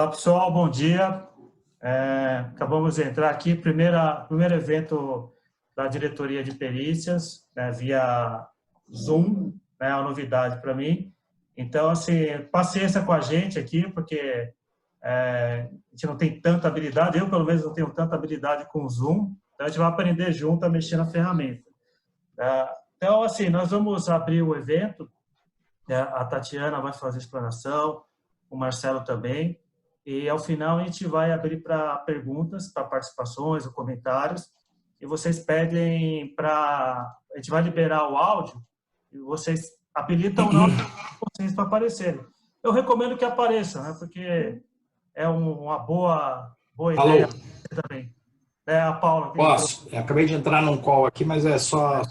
Olá, pessoal, bom dia. Acabamos de entrar aqui, primeiro evento da diretoria de perícias, né, via Zoom, né, é uma novidade para mim. Então, assim, paciência com a gente aqui, porque a gente não tem tanta habilidade, eu, pelo menos, não tenho tanta habilidade com o Zoom, então a gente vai aprender junto a mexer na ferramenta. Então, assim, nós vamos abrir o evento, a Tatiana vai fazer a explanação, o Marcelo também, e ao final a gente vai abrir para perguntas, para participações ou comentários, e vocês pedem para... A gente vai liberar o áudio, e vocês habilitam o nome de vocês para aparecerem. Eu recomendo que apareça, né, porque é uma boa ideia também. A Paula... Posso? Eu acabei de entrar num call aqui, mas é só...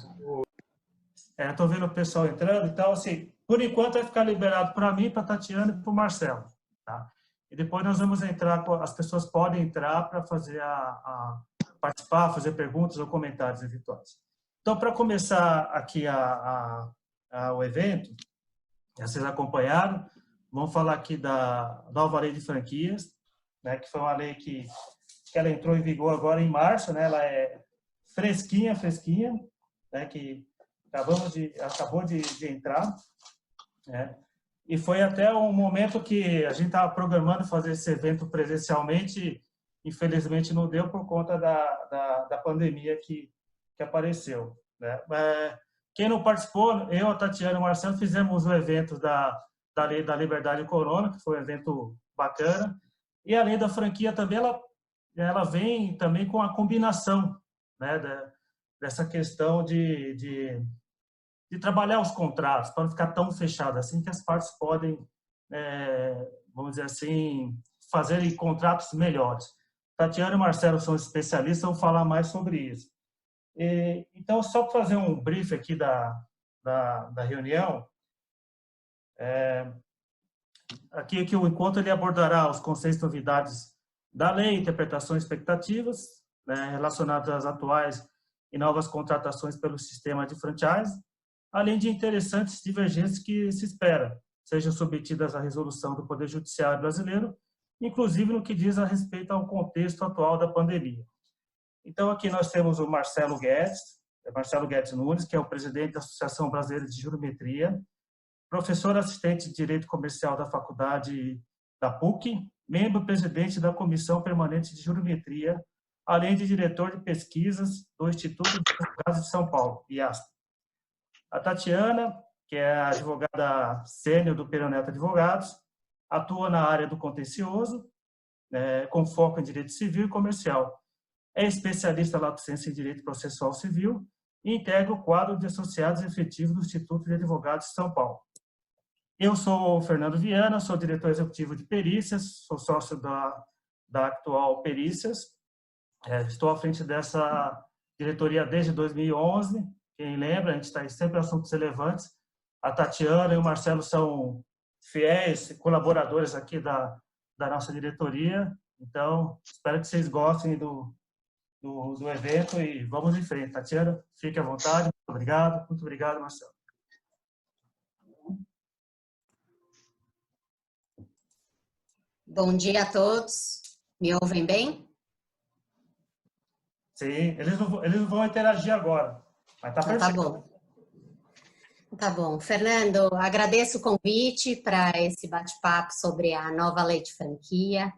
Estou vendo o pessoal entrando, então, assim, por enquanto vai ficar liberado para mim, para a Tatiana e para o Marcelo. Tá? E depois nós vamos entrar, as pessoas podem entrar para fazer participar, fazer perguntas ou comentários eventuais. Então, para começar aqui o evento, vocês acompanharam, vamos falar aqui da nova lei de franquias, né, que foi uma lei que ela entrou em vigor agora em março, né, ela é fresquinha, né, que acabou de entrar, né? E foi até um momento que a gente estava programando fazer esse evento presencialmente, infelizmente não deu por conta da pandemia que apareceu, né? Quem não participou, eu, a Tatiana e o Marcelo fizemos o evento da Lei da Liberdade Econômica, que foi um evento bacana, e a lei da franquia também, ela vem também com a combinação, né, dessa questão de trabalhar os contratos, para não ficar tão fechado assim, que as partes podem, vamos dizer assim, fazer contratos melhores. Tatiana e Marcelo são especialistas, vão falar mais sobre isso. Então, só para fazer um brief aqui da reunião, aqui que o encontro ele abordará os conceitos e novidades da lei, interpretações e expectativas, né, relacionadas às atuais e novas contratações pelo sistema de franchise, além de interessantes divergências que se espera sejam submetidas à resolução do Poder Judiciário brasileiro, inclusive no que diz a respeito ao contexto atual da pandemia. Então, aqui nós temos o Marcelo Guedes Nunes, que é o presidente da Associação Brasileira de Jurimetria, professor assistente de Direito Comercial da Faculdade da PUC, membro-presidente da Comissão Permanente de Jurimetria, além de diretor de pesquisas do Instituto de Advogados de São Paulo, IASP. A Tatiana, que é a advogada sênior do Peroneto Advogados, atua na área do contencioso, com foco em direito civil e comercial. É especialista lato sensu em direito processual civil e integra o quadro de associados efetivos do Instituto de Advogados de São Paulo. Eu sou o Fernando Viana, sou diretor executivo de perícias, sou sócio da Actual Perícias, estou à frente dessa diretoria desde 2011. Quem lembra, a gente está sempre em assuntos relevantes. A Tatiana e o Marcelo são fiéis colaboradores aqui da nossa diretoria. Então, espero que vocês gostem do evento e vamos em frente. Tatiana, fique à vontade. Muito obrigado, Marcelo. Bom dia a todos. Me ouvem bem? Sim, eles não vão interagir agora, mas tá perfeito. Tá bom. Tá bom. Fernando, agradeço o convite para esse bate-papo sobre a nova lei de franquia.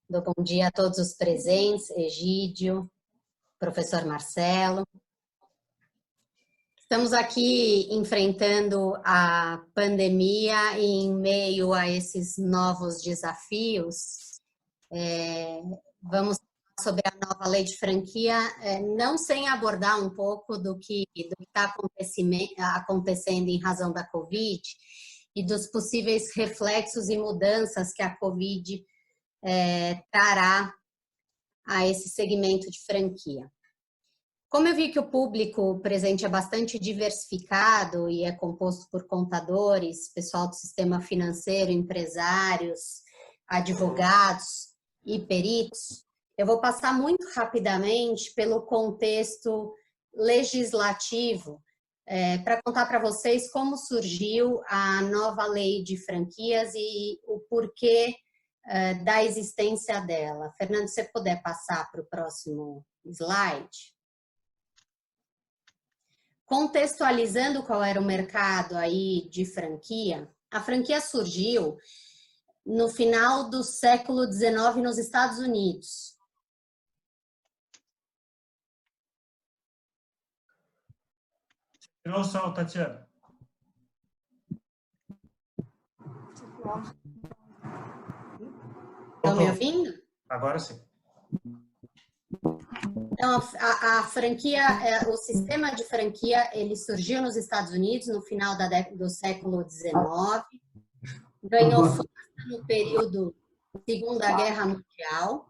Dou bom dia a todos os presentes, Egídio, professor Marcelo. Estamos aqui enfrentando a pandemia e em meio a esses novos desafios. Vamos falar sobre a nova lei de franquia, não sem abordar um pouco do que está acontecendo em razão da Covid e dos possíveis reflexos e mudanças que a Covid trará a esse segmento de franquia. Como eu vi que o público presente é bastante diversificado e é composto por contadores, pessoal do sistema financeiro, empresários, advogados e peritos, eu vou passar muito rapidamente pelo contexto legislativo para contar para vocês como surgiu a nova lei de franquias e o porquê da existência dela. Fernando, se você puder passar para o próximo slide. Contextualizando qual era o mercado aí de franquia, a franquia surgiu no final do século XIX nos Estados Unidos. Tirou o som, Tatiana. Estão me ouvindo? Agora sim. Então, a franquia, o sistema de franquia, ele surgiu nos Estados Unidos no final do século XIX, ganhou força no período Segunda Guerra Mundial.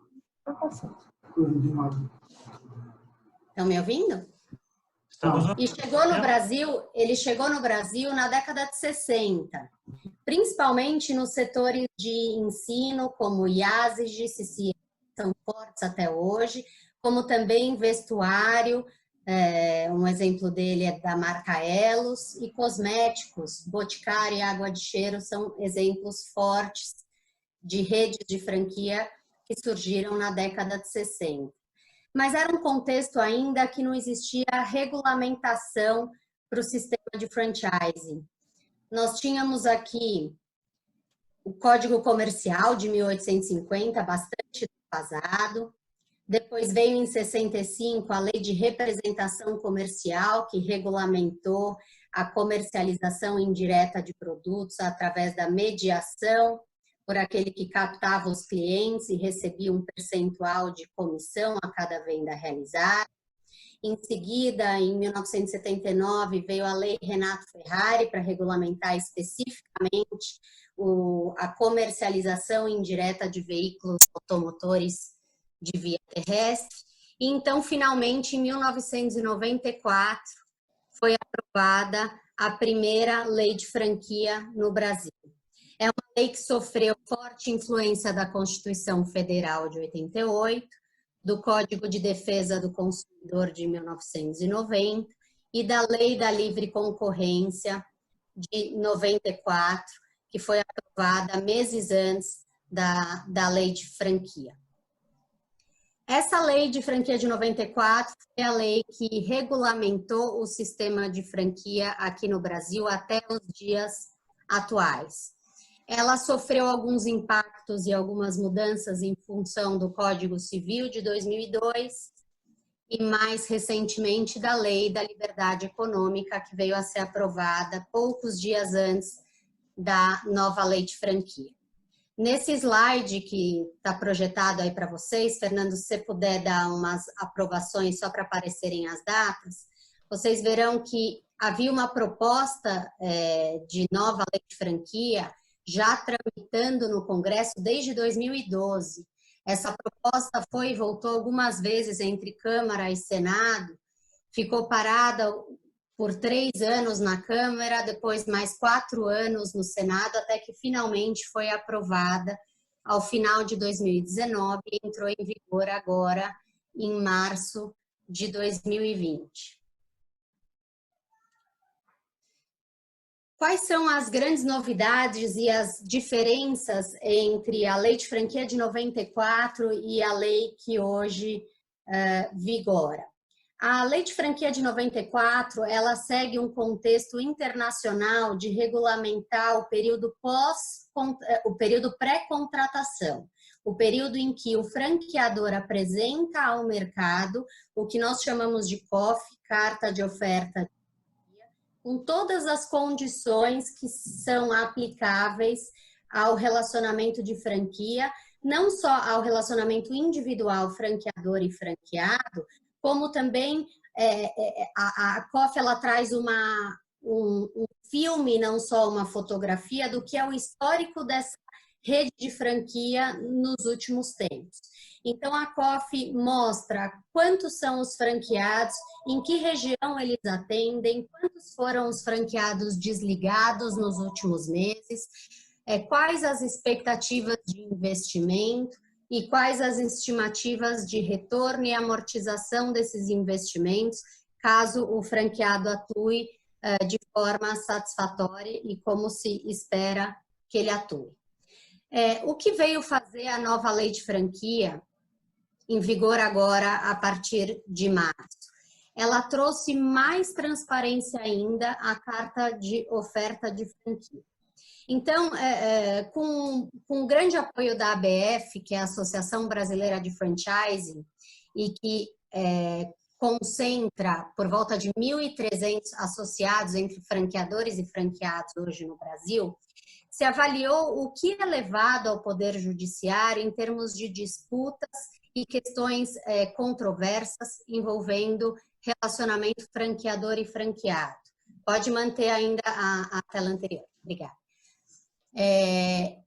Estão me ouvindo? E chegou no Brasil, ele chegou no Brasil na década de 60, principalmente nos setores de ensino, como IASEG, CCE, são fortes até hoje, como também vestuário, um exemplo dele é da marca Elos, e cosméticos, Boticário e Água de Cheiro são exemplos fortes de redes de franquia que surgiram na década de 60. Mas era um contexto ainda que não existia regulamentação para o sistema de franchising. Nós tínhamos aqui o Código Comercial de 1850, bastante defasado. Depois veio em 65 a Lei de Representação Comercial, que regulamentou a comercialização indireta de produtos através da mediação por aquele que captava os clientes e recebia um percentual de comissão a cada venda realizada. Em seguida, em 1979, veio a Lei Renato Ferrari para regulamentar especificamente a comercialização indireta de veículos automotores de via terrestre. E então, finalmente, em 1994, foi aprovada a primeira lei de franquia no Brasil. É uma lei que sofreu forte influência da Constituição Federal de 88, do Código de Defesa do Consumidor de 1990 e da Lei da Livre Concorrência de 94, que foi aprovada meses antes da lei de franquia. Essa lei de franquia de 94 foi a lei que regulamentou o sistema de franquia aqui no Brasil até os dias atuais. Ela sofreu alguns impactos e algumas mudanças em função do Código Civil de 2002 e, mais recentemente, da Lei da Liberdade Econômica, que veio a ser aprovada poucos dias antes da nova lei de franquia. Nesse slide que está projetado aí para vocês, Fernando, se você puder dar umas aprovações só para aparecerem as datas, vocês verão que havia uma proposta de nova lei de franquia já tramitando no Congresso desde 2012. Essa proposta foi e voltou algumas vezes entre Câmara e Senado, ficou parada por 3 anos na Câmara, depois mais 4 anos no Senado, até que finalmente foi aprovada ao final de 2019 e entrou em vigor agora em março de 2020. Quais são as grandes novidades e as diferenças entre a lei de franquia de 94 e a lei que hoje vigora? A lei de franquia de 94, ela segue um contexto internacional de regulamentar o período pré-contratação, o período em que o franqueador apresenta ao mercado o que nós chamamos de COF, Carta de Oferta, com todas as condições que são aplicáveis ao relacionamento de franquia, não só ao relacionamento individual franqueador e franqueado, como também a COF ela traz um filme, não só uma fotografia, do que é o histórico dessa rede de franquia nos últimos tempos. Então, a COF mostra quantos são os franqueados, em que região eles atendem, quantos foram os franqueados desligados nos últimos meses, quais as expectativas de investimento e quais as estimativas de retorno e amortização desses investimentos, caso o franqueado atue de forma satisfatória e como se espera que ele atue. O que veio fazer a nova lei de franquia, em vigor agora a partir de março? Ela trouxe mais transparência ainda à carta de oferta de franquia. Então, com o grande apoio da ABF, que é a Associação Brasileira de Franchising, e que concentra por volta de 1.300 associados entre franqueadores e franqueados hoje no Brasil, se avaliou o que é levado ao Poder Judiciário em termos de disputas e questões controversas envolvendo relacionamento franqueador e franqueado. Pode manter ainda a tela anterior. Obrigada.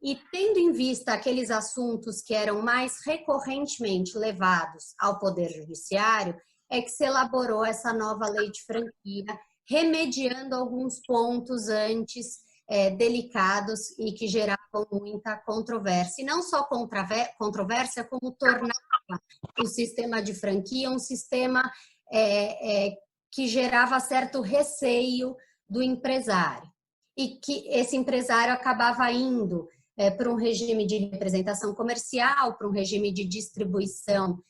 E tendo em vista aqueles assuntos que eram mais recorrentemente levados ao Poder Judiciário, é que se elaborou essa nova lei de franquia, remediando alguns pontos antes delicados e que geravam muita controvérsia. E não só controvérsia, como tornava o sistema de franquia um sistema que gerava certo receio do empresário. E que esse empresário acabava indo para um regime de representação comercial, para um regime de distribuição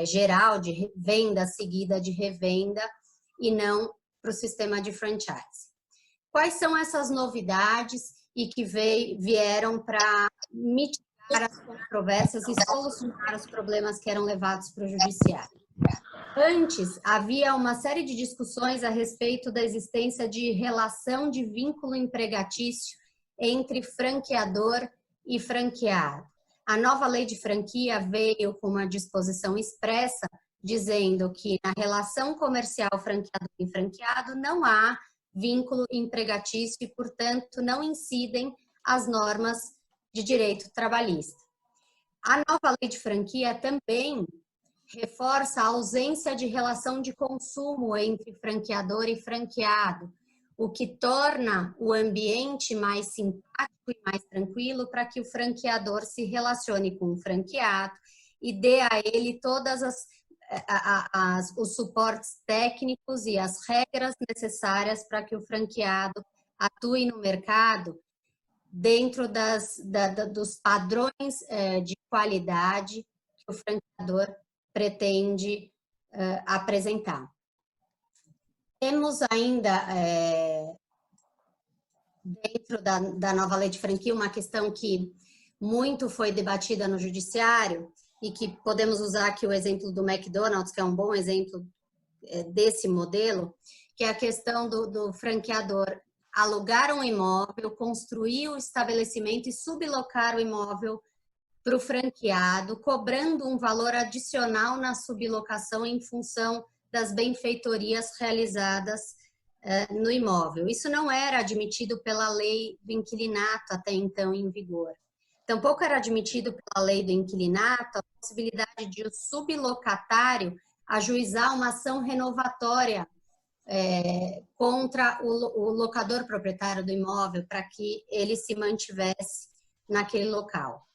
geral, de venda seguida de revenda, e não para o sistema de franchise. Quais são essas novidades e que vieram para mitigar as controvérsias e solucionar os problemas que eram levados para o judiciário? Antes, havia uma série de discussões a respeito da existência de relação de vínculo empregatício entre franqueador e franqueado. A nova lei de franquia veio com uma disposição expressa dizendo que na relação comercial franqueador e franqueado não há vínculo empregatício e, portanto, não incidem as normas de direito trabalhista. A nova lei de franquia também reforça a ausência de relação de consumo entre franqueador e franqueado, o que torna o ambiente mais simpático e mais tranquilo para que o franqueador se relacione com o franqueado e dê a ele todas os suportes técnicos e as regras necessárias para que o franqueado atue no mercado dentro dos padrões de qualidade que o franqueador pretende apresentar. Temos ainda, dentro da nova lei de franquia, uma questão que muito foi debatida no judiciário e que podemos usar aqui o exemplo do McDonald's, que é um bom exemplo desse modelo, que é a questão do franqueador alugar um imóvel, construir o estabelecimento e sublocar o imóvel para o franqueado, cobrando um valor adicional na sublocação em função das benfeitorias realizadas no imóvel. Isso não era admitido pela lei do inquilinato até então em vigor. Tampouco era admitido pela lei do inquilinato a possibilidade de o sublocatário ajuizar uma ação renovatória contra o locador proprietário do imóvel para que ele se mantivesse naquele local.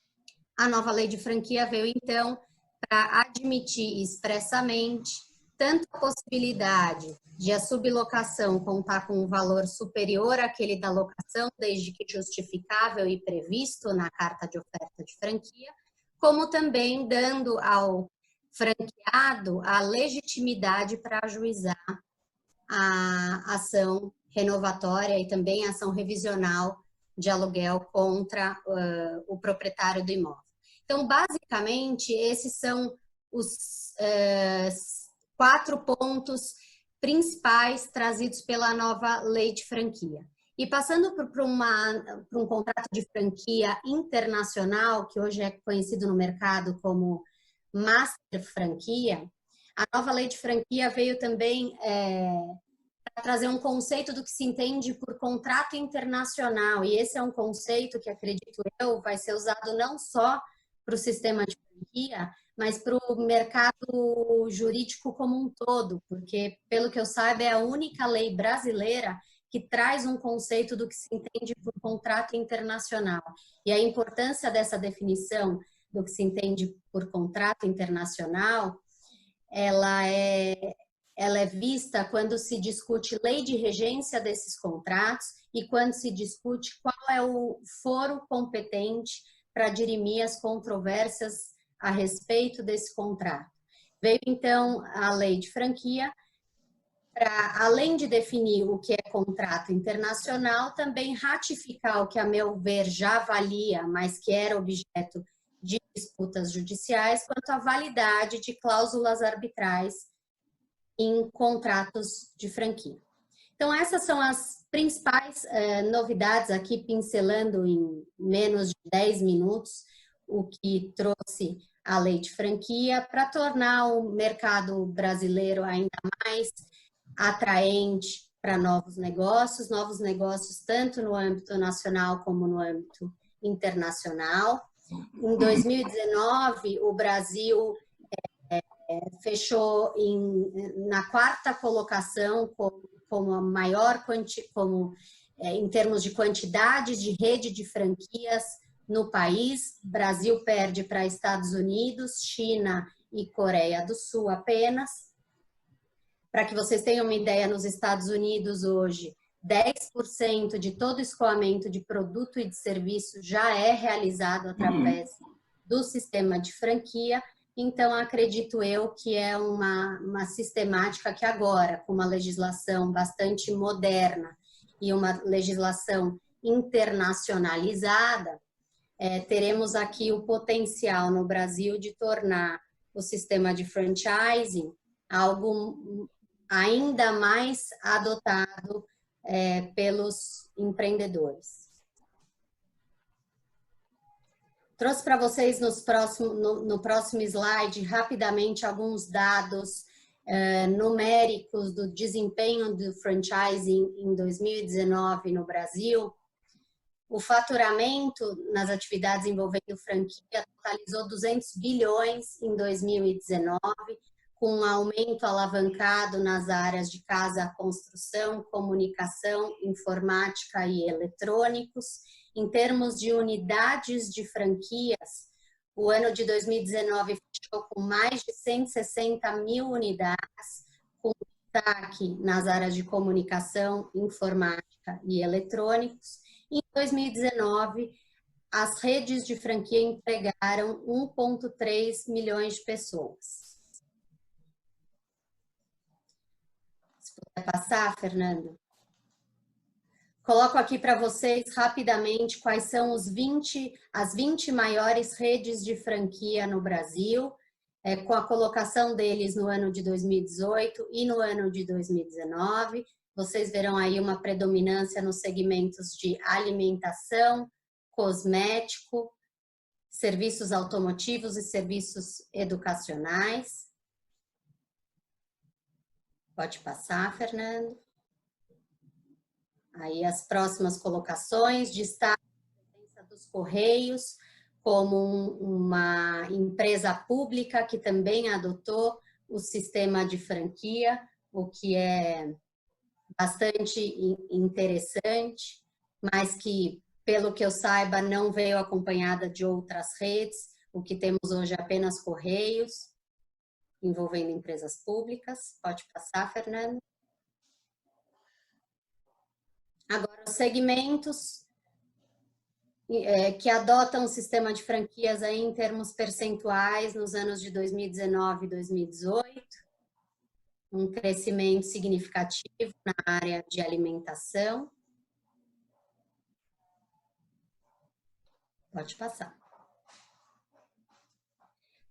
A nova lei de franquia veio, então, para admitir expressamente tanto a possibilidade de a sublocação contar com um valor superior àquele da locação, desde que justificável e previsto na carta de oferta de franquia, como também dando ao franqueado a legitimidade para ajuizar a ação renovatória e também a ação revisional de aluguel contra o proprietário do imóvel. Então, basicamente, esses são os 4 pontos principais trazidos pela nova lei de franquia. E passando para um contrato de franquia internacional, que hoje é conhecido no mercado como Master Franquia, a nova lei de franquia veio também para trazer um conceito do que se entende por contrato internacional. E esse é um conceito que, acredito eu, vai ser usado não só para o sistema de franquia, mas para o mercado jurídico como um todo, porque, pelo que eu saiba, é a única lei brasileira que traz um conceito do que se entende por contrato internacional. E a importância dessa definição do que se entende por contrato internacional, ela é vista quando se discute lei de regência desses contratos e quando se discute qual é o foro competente para dirimir as controvérsias a respeito desse contrato. Veio, então, a lei de franquia, para, além de definir o que é contrato internacional, também ratificar o que, a meu ver, já valia, mas que era objeto de disputas judiciais, quanto à validade de cláusulas arbitrais em contratos de franquia. Então, essas são as principais novidades, aqui pincelando em menos de 10 minutos, o que trouxe a lei de franquia para tornar o mercado brasileiro ainda mais atraente para novos negócios tanto no âmbito nacional como no âmbito internacional. Em 2019, o Brasil fechou na quarta colocação como a maior, em termos de quantidade de rede de franquias no país. Brasil perde para Estados Unidos, China e Coreia do Sul apenas. Para que vocês tenham uma ideia, nos Estados Unidos hoje, 10% de todo escoamento de produto e de serviço já é realizado através do sistema de franquia. Então, acredito eu que é uma sistemática que agora, com uma legislação bastante moderna e uma legislação internacionalizada, teremos aqui o potencial no Brasil de tornar o sistema de franchising algo ainda mais adotado pelos empreendedores. Trouxe para vocês no próximo slide, rapidamente, alguns dados numéricos do desempenho do franchising em 2019 no Brasil. O faturamento nas atividades envolvendo franquia totalizou 200 bilhões em 2019, com um aumento alavancado nas áreas de casa, construção, comunicação, informática e eletrônicos. Em termos de unidades de franquias, o ano de 2019 fechou com mais de 160 mil unidades, com destaque nas áreas de comunicação, informática e eletrônicos. Em 2019, as redes de franquia empregaram 1,3 milhões de pessoas. Se puder passar, Fernando. Coloco aqui para vocês rapidamente quais são as 20 maiores redes de franquia no Brasil, com a colocação deles no ano de 2018 e no ano de 2019. Vocês verão aí uma predominância nos segmentos de alimentação, cosmético, serviços automotivos e serviços educacionais. Pode passar, Fernando. Aí as próximas colocações, destaque a presença dos Correios como uma empresa pública que também adotou o sistema de franquia, o que é bastante interessante, mas que, pelo que eu saiba, não veio acompanhada de outras redes. O que temos hoje é apenas Correios, envolvendo empresas públicas. Pode passar, Fernando. Agora, os segmentos que adotam o sistema de franquias aí em termos percentuais nos anos de 2019 e 2018, um crescimento significativo na área de alimentação. Pode passar.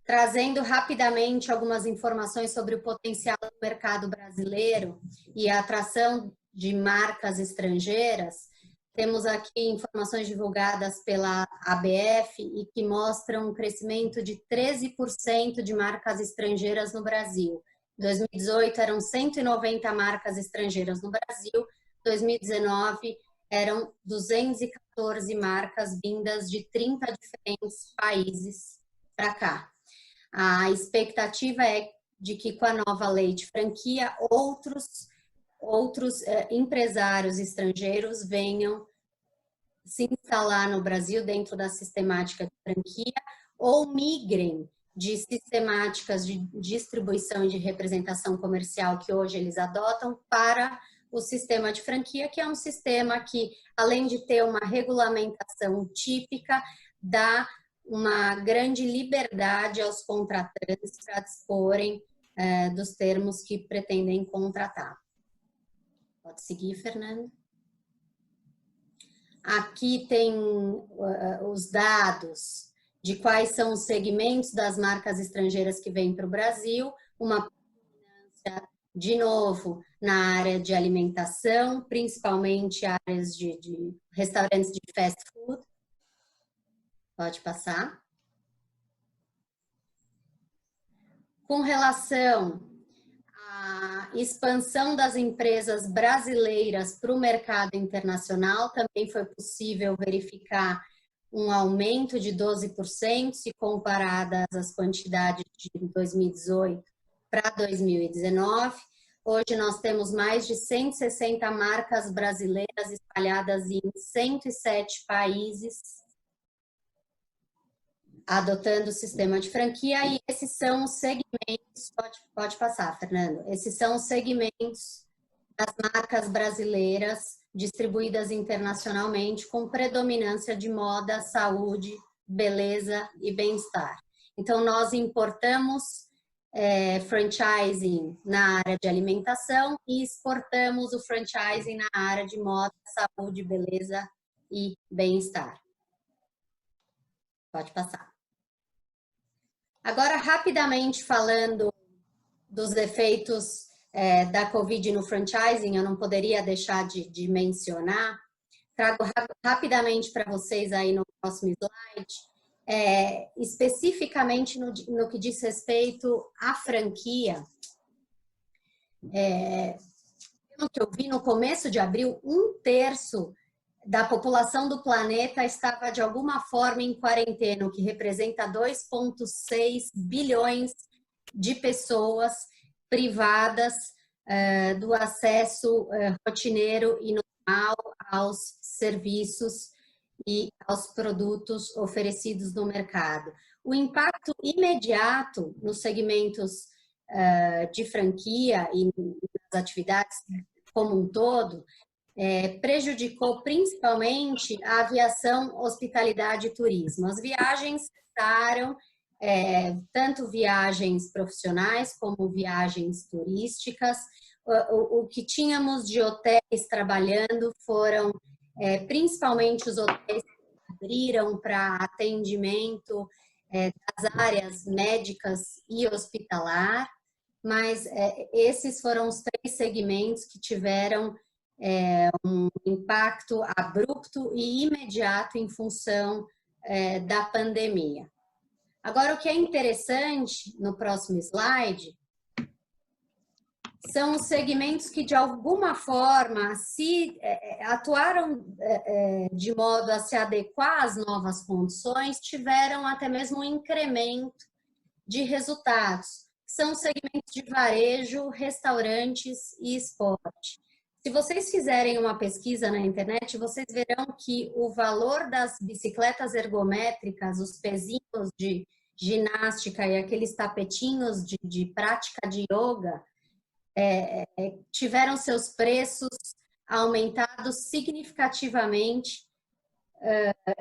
Trazendo rapidamente algumas informações sobre o potencial do mercado brasileiro e a atração de marcas estrangeiras, temos aqui informações divulgadas pela ABF e que mostram um crescimento de 13% de marcas estrangeiras no Brasil. Em 2018 eram 190 marcas estrangeiras no Brasil, em 2019 eram 214 marcas vindas de 30 diferentes países para cá. A expectativa é de que com a nova lei de franquia, outros empresários estrangeiros venham se instalar no Brasil dentro da sistemática de franquia ou migrem de sistemáticas de distribuição e de representação comercial que hoje eles adotam para o sistema de franquia, que é um sistema que, além de ter uma regulamentação típica, dá uma grande liberdade aos contratantes para disporem dos termos que pretendem contratar. Pode seguir, Fernando. Aqui tem os dados de quais são os segmentos das marcas estrangeiras que vêm para o Brasil, uma predominância, de novo, na área de alimentação, principalmente áreas de restaurantes de fast food. Pode passar. Com relação à expansão das empresas brasileiras para o mercado internacional, também foi possível verificar um aumento de 12% se comparadas as quantidades de 2018 para 2019. Hoje nós temos mais de 160 marcas brasileiras espalhadas em 107 países, adotando o sistema de franquia, e esses são os segmentos, pode passar, Fernando, esses são os segmentos das marcas brasileiras distribuídas internacionalmente com predominância de moda, saúde, beleza e bem-estar. Então, nós importamos franchising na área de alimentação e exportamos o franchising na área de moda, saúde, beleza e bem-estar. Pode passar. Agora, rapidamente falando dos efeitos da Covid no franchising, eu não poderia deixar de mencionar. Trago rapidamente para vocês aí no próximo slide, especificamente no que diz respeito à franquia. Pelo que eu vi, no começo de abril, 1/3 da população do planeta estava de alguma forma em quarentena, o que representa 2,6 bilhões de pessoas privadas do acesso rotineiro e normal aos serviços e aos produtos oferecidos no mercado. O impacto imediato nos segmentos de franquia e nas atividades como um todo prejudicou principalmente a aviação, hospitalidade e turismo. As viagens cessaram, tanto viagens profissionais como viagens turísticas. O que tínhamos de hotéis trabalhando foram principalmente os hotéis que abriram para atendimento das áreas médicas e hospitalar, mas esses foram os 3 segmentos que tiveram um impacto abrupto e imediato em função da pandemia. Agora, o que é interessante no próximo slide são os segmentos que, de alguma forma, se atuaram de modo a se adequar às novas condições, tiveram até mesmo um incremento de resultados. São os segmentos de varejo, restaurantes e esporte. Se vocês fizerem uma pesquisa na internet, vocês verão que o valor das bicicletas ergométricas, os pezinhos de ginástica e aqueles tapetinhos de prática de yoga, tiveram seus preços aumentados significativamente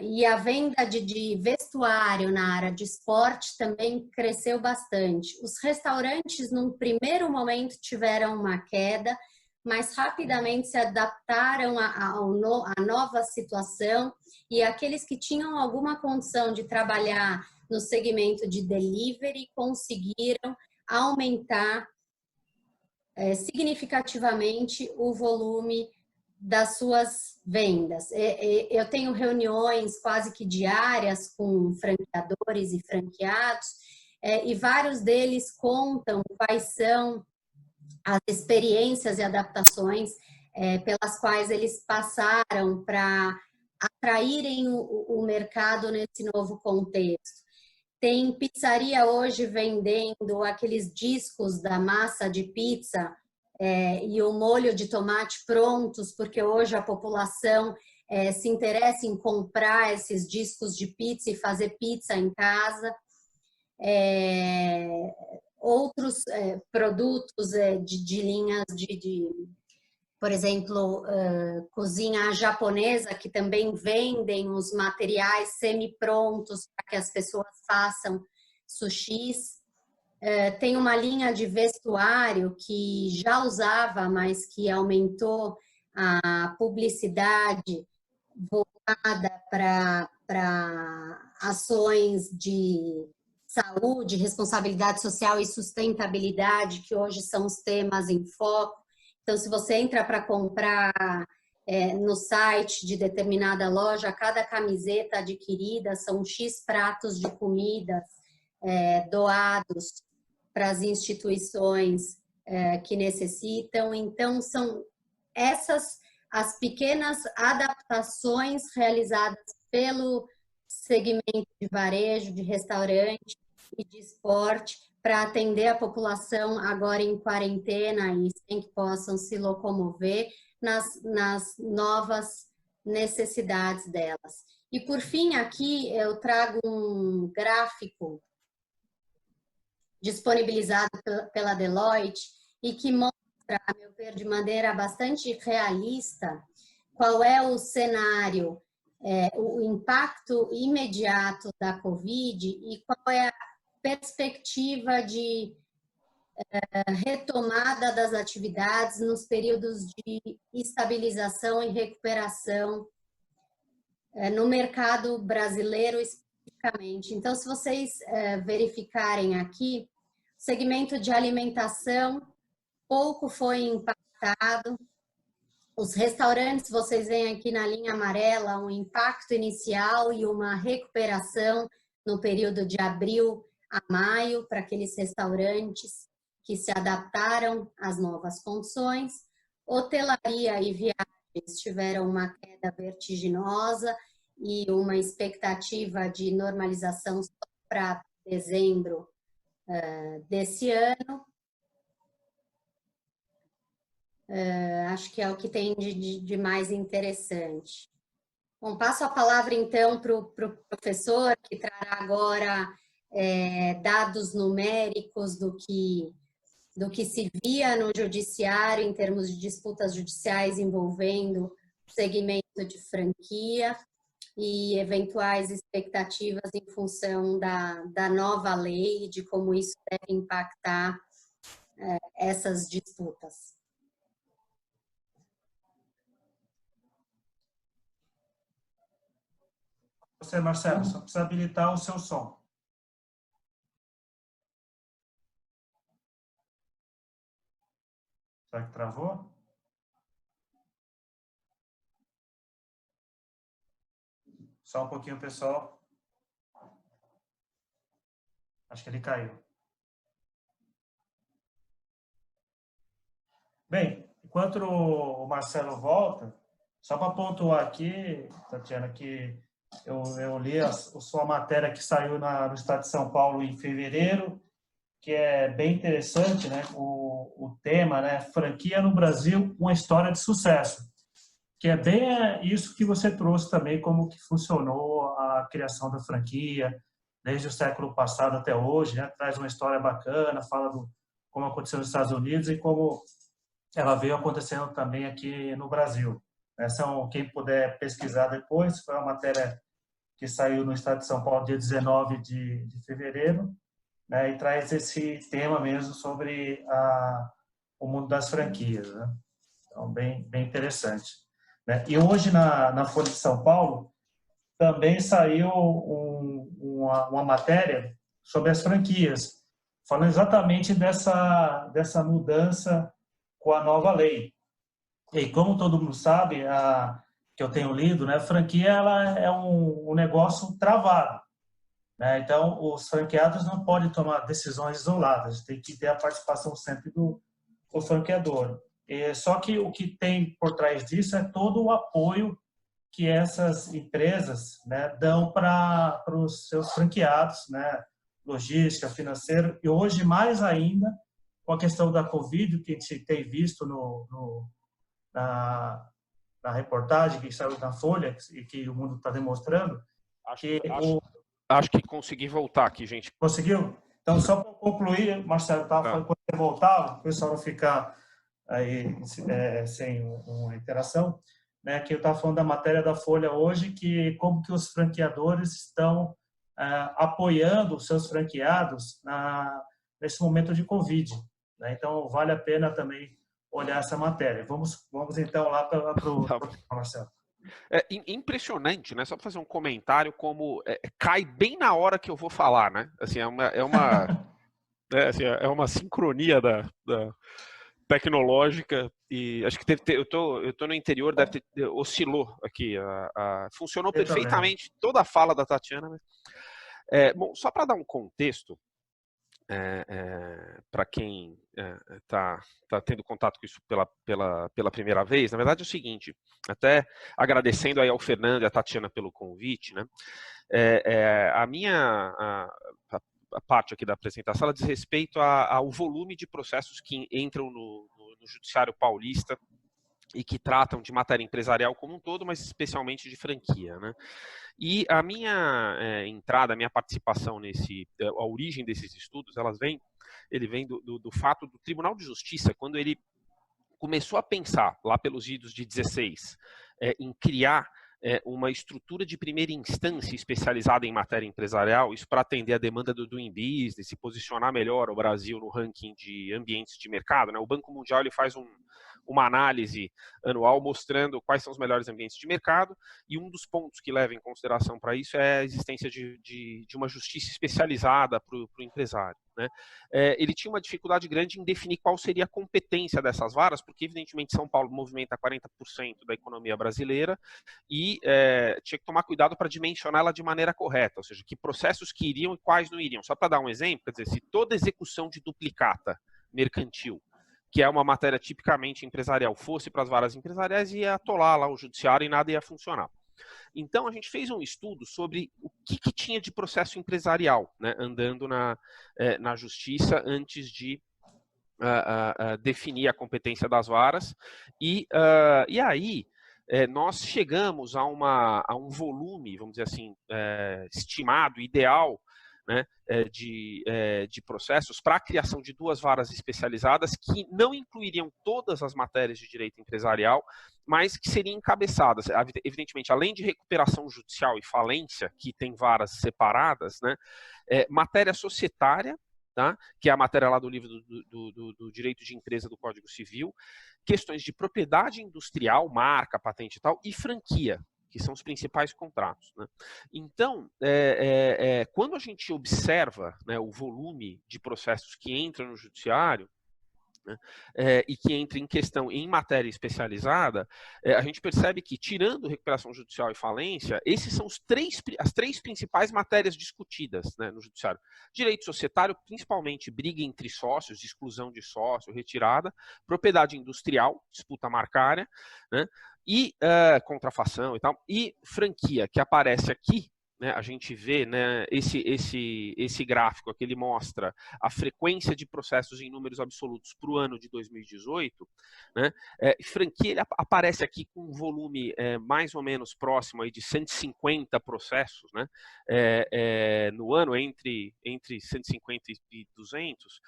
e a venda de vestuário na área de esporte também cresceu bastante. Os restaurantes, num primeiro momento, tiveram uma queda, mas rapidamente se adaptaram à nova situação, e aqueles que tinham alguma condição de trabalhar no segmento de delivery conseguiram aumentar significativamente o volume das suas vendas. Eu tenho reuniões quase que diárias com franqueadores e franqueados, e vários deles contam quais são as experiências e adaptações pelas quais eles passaram para atraírem o mercado nesse novo contexto. Tem pizzaria hoje vendendo aqueles discos da massa de pizza e o molho de tomate prontos, porque hoje a população se interessa em comprar esses discos de pizza e fazer pizza em casa. Outros produtos de linhas por exemplo, cozinha japonesa, que também vendem os materiais semi-prontos para que as pessoas façam sushis. Tem uma linha de vestuário que já usava, mas que aumentou a publicidade voltada para ações de saúde, responsabilidade social e sustentabilidade, que hoje são os temas em foco. Então, se você entra para comprar no site de determinada loja, cada camiseta adquirida são X pratos de comidas doados para as instituições que necessitam. Então, são essas as pequenas adaptações realizadas pelo segmento de varejo, de restaurante e de esporte para atender a população agora em quarentena e sem que possam se locomover nas novas necessidades delas. E, por fim, aqui eu trago um gráfico disponibilizado pela Deloitte e que mostra, a meu ver, de maneira bastante realista, qual é o cenário, o impacto imediato da Covid e qual é a perspectiva de retomada das atividades nos períodos de estabilização e recuperação no mercado brasileiro especificamente. Então, se vocês verificarem aqui, o segmento de alimentação pouco foi impactado. Os restaurantes, vocês veem aqui na linha amarela, um impacto inicial e uma recuperação no período de abril a maio para aqueles restaurantes que se adaptaram às novas condições. Hotelaria e viagens tiveram uma queda vertiginosa e uma expectativa de normalização só para dezembro desse ano. Acho que é o que tem de mais interessante. Bom, passo a palavra então para o professor, que trará agora dados numéricos do que se via no judiciário em termos de disputas judiciais envolvendo o segmento de franquia e eventuais expectativas em função da nova lei e de como isso deve impactar essas disputas. Você, Marcelo, só precisa habilitar o seu som. Será que travou? Só um pouquinho, pessoal. Acho que ele caiu. Bem, enquanto o Marcelo volta, só para pontuar aqui, Tatiana, que eu li a sua matéria que saiu no Estado de São Paulo em fevereiro, que é bem interessante, né? O tema, né? Franquia no Brasil, uma história de sucesso, que é bem isso que você trouxe também, como que funcionou a criação da franquia, desde o século passado até hoje, né? Traz uma história bacana, fala como aconteceu nos Estados Unidos e como ela veio acontecendo também aqui no Brasil. Quem puder pesquisar depois, foi uma matéria que saiu no Estado de São Paulo dia 19 de fevereiro, né, e traz esse tema mesmo sobre o mundo das franquias. Né? Então, bem interessante. Né? E hoje, na Folha de São Paulo, também saiu uma matéria sobre as franquias, falando exatamente dessa mudança com a nova lei. E como todo mundo sabe, que eu tenho lido, né, a franquia ela é um negócio travado. Né? Então, os franqueados não podem tomar decisões isoladas, tem que ter a participação sempre do franqueador. Só que o que tem por trás disso é todo o apoio que essas empresas, né, dão para os seus franqueados, né, logística, financeiro, e hoje mais ainda com a questão da Covid, que a gente tem visto na reportagem que saiu na Folha e que o mundo está demonstrando. Acho que consegui voltar aqui, gente. Conseguiu? Então, só para concluir, Marcelo, quando você voltar, o pessoal não ficar aí, sem uma interação, né, que eu estava falando da matéria da Folha hoje, que como que os franqueadores estão apoiando os seus franqueados nesse momento de Covid, né? Então, vale a pena também olhar essa matéria. Vamos então lá para o Marcelo. É impressionante, né? Só para fazer um comentário, como cai bem na hora que eu vou falar, né? Assim, é uma sincronia da tecnológica, e acho que eu tô no interior, deve ter, oscilou aqui, funcionou perfeitamente toda a fala da Tatiana. Mas, bom, só para dar um contexto, para quem está tendo contato com isso pela primeira vez, na verdade é o seguinte, até agradecendo aí ao Fernando e à Tatiana pelo convite, né? A parte aqui da apresentação, ela diz respeito ao volume de processos que entram no Judiciário Paulista e que tratam de matéria empresarial como um todo, mas especialmente de franquia, né? E a minha entrada, a minha participação a origem desses estudos, ele vem do fato do Tribunal de Justiça, quando ele começou a pensar, lá pelos idos de 16, em criar uma estrutura de primeira instância especializada em matéria empresarial, isso para atender a demanda do Doing Business e posicionar melhor o Brasil no ranking de ambientes de mercado, né? O Banco Mundial ele faz uma análise anual mostrando quais são os melhores ambientes de mercado, e um dos pontos que leva em consideração para isso é a existência de uma justiça especializada para o empresário, né? Ele tinha uma dificuldade grande em definir qual seria a competência dessas varas, porque evidentemente São Paulo movimenta 40% da economia brasileira e tinha que tomar cuidado para dimensionar ela de maneira correta, ou seja, que processos que iriam e quais não iriam. Só para dar um exemplo, quer dizer, se toda execução de duplicata mercantil, que é uma matéria tipicamente empresarial, fosse para as varas empresariais, ia atolar lá o judiciário e nada ia funcionar. Então, a gente fez um estudo sobre o que tinha de processo empresarial, né, andando na justiça antes de definir a competência das varas. E aí, nós chegamos a um volume, vamos dizer assim, estimado, ideal, né, de processos para a criação de 2 varas especializadas que não incluiriam todas as matérias de direito empresarial, mas que seriam encabeçadas, evidentemente, além de recuperação judicial e falência, que tem varas separadas, né, matéria societária, tá, que é a matéria lá do livro do direito de empresa do Código Civil, questões de propriedade industrial, marca, patente e tal, e franquia, que são os principais contratos, né? Então, quando a gente observa, né, o volume de processos que entram no judiciário, né, e que entra em questão em matéria especializada, a gente percebe que, tirando recuperação judicial e falência, esses são as 3 principais matérias discutidas, né, no judiciário. Direito societário, principalmente briga entre sócios, exclusão de sócio, retirada, propriedade industrial, disputa marcária, né, e contrafação e tal, e franquia, que aparece aqui, né, a gente vê, né, esse gráfico aqui, ele mostra a frequência de processos em números absolutos para o ano de 2018, né, franquia ele aparece aqui com um volume mais ou menos próximo aí de 150 processos, né, no ano, entre 150 e 200,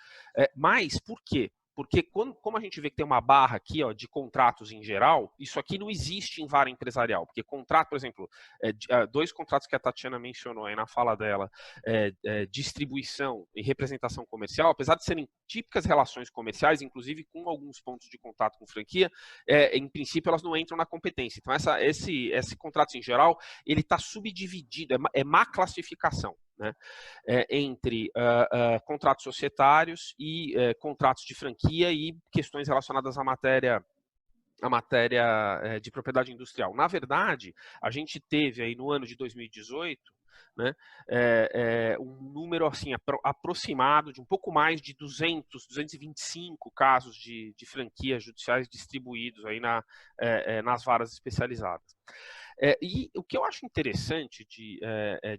mas por quê? Porque como a gente vê que tem uma barra aqui, ó, de contratos em geral, isso aqui não existe em vara empresarial, porque contrato, por exemplo, 2 contratos que a Tatiana mencionou aí na fala dela, distribuição e representação comercial, apesar de serem típicas relações comerciais, inclusive com alguns pontos de contato com franquia, em princípio elas não entram na competência. Então esse contrato em geral, ele está subdividido, é má classificação, né, entre contratos societários e contratos de franquia e questões relacionadas à matéria de propriedade industrial. Na verdade, a gente teve aí no ano de 2018, né, um número assim, aproximado de um pouco mais de 225 casos de franquias judiciais distribuídos aí nas varas especializadas. E o que eu acho interessante de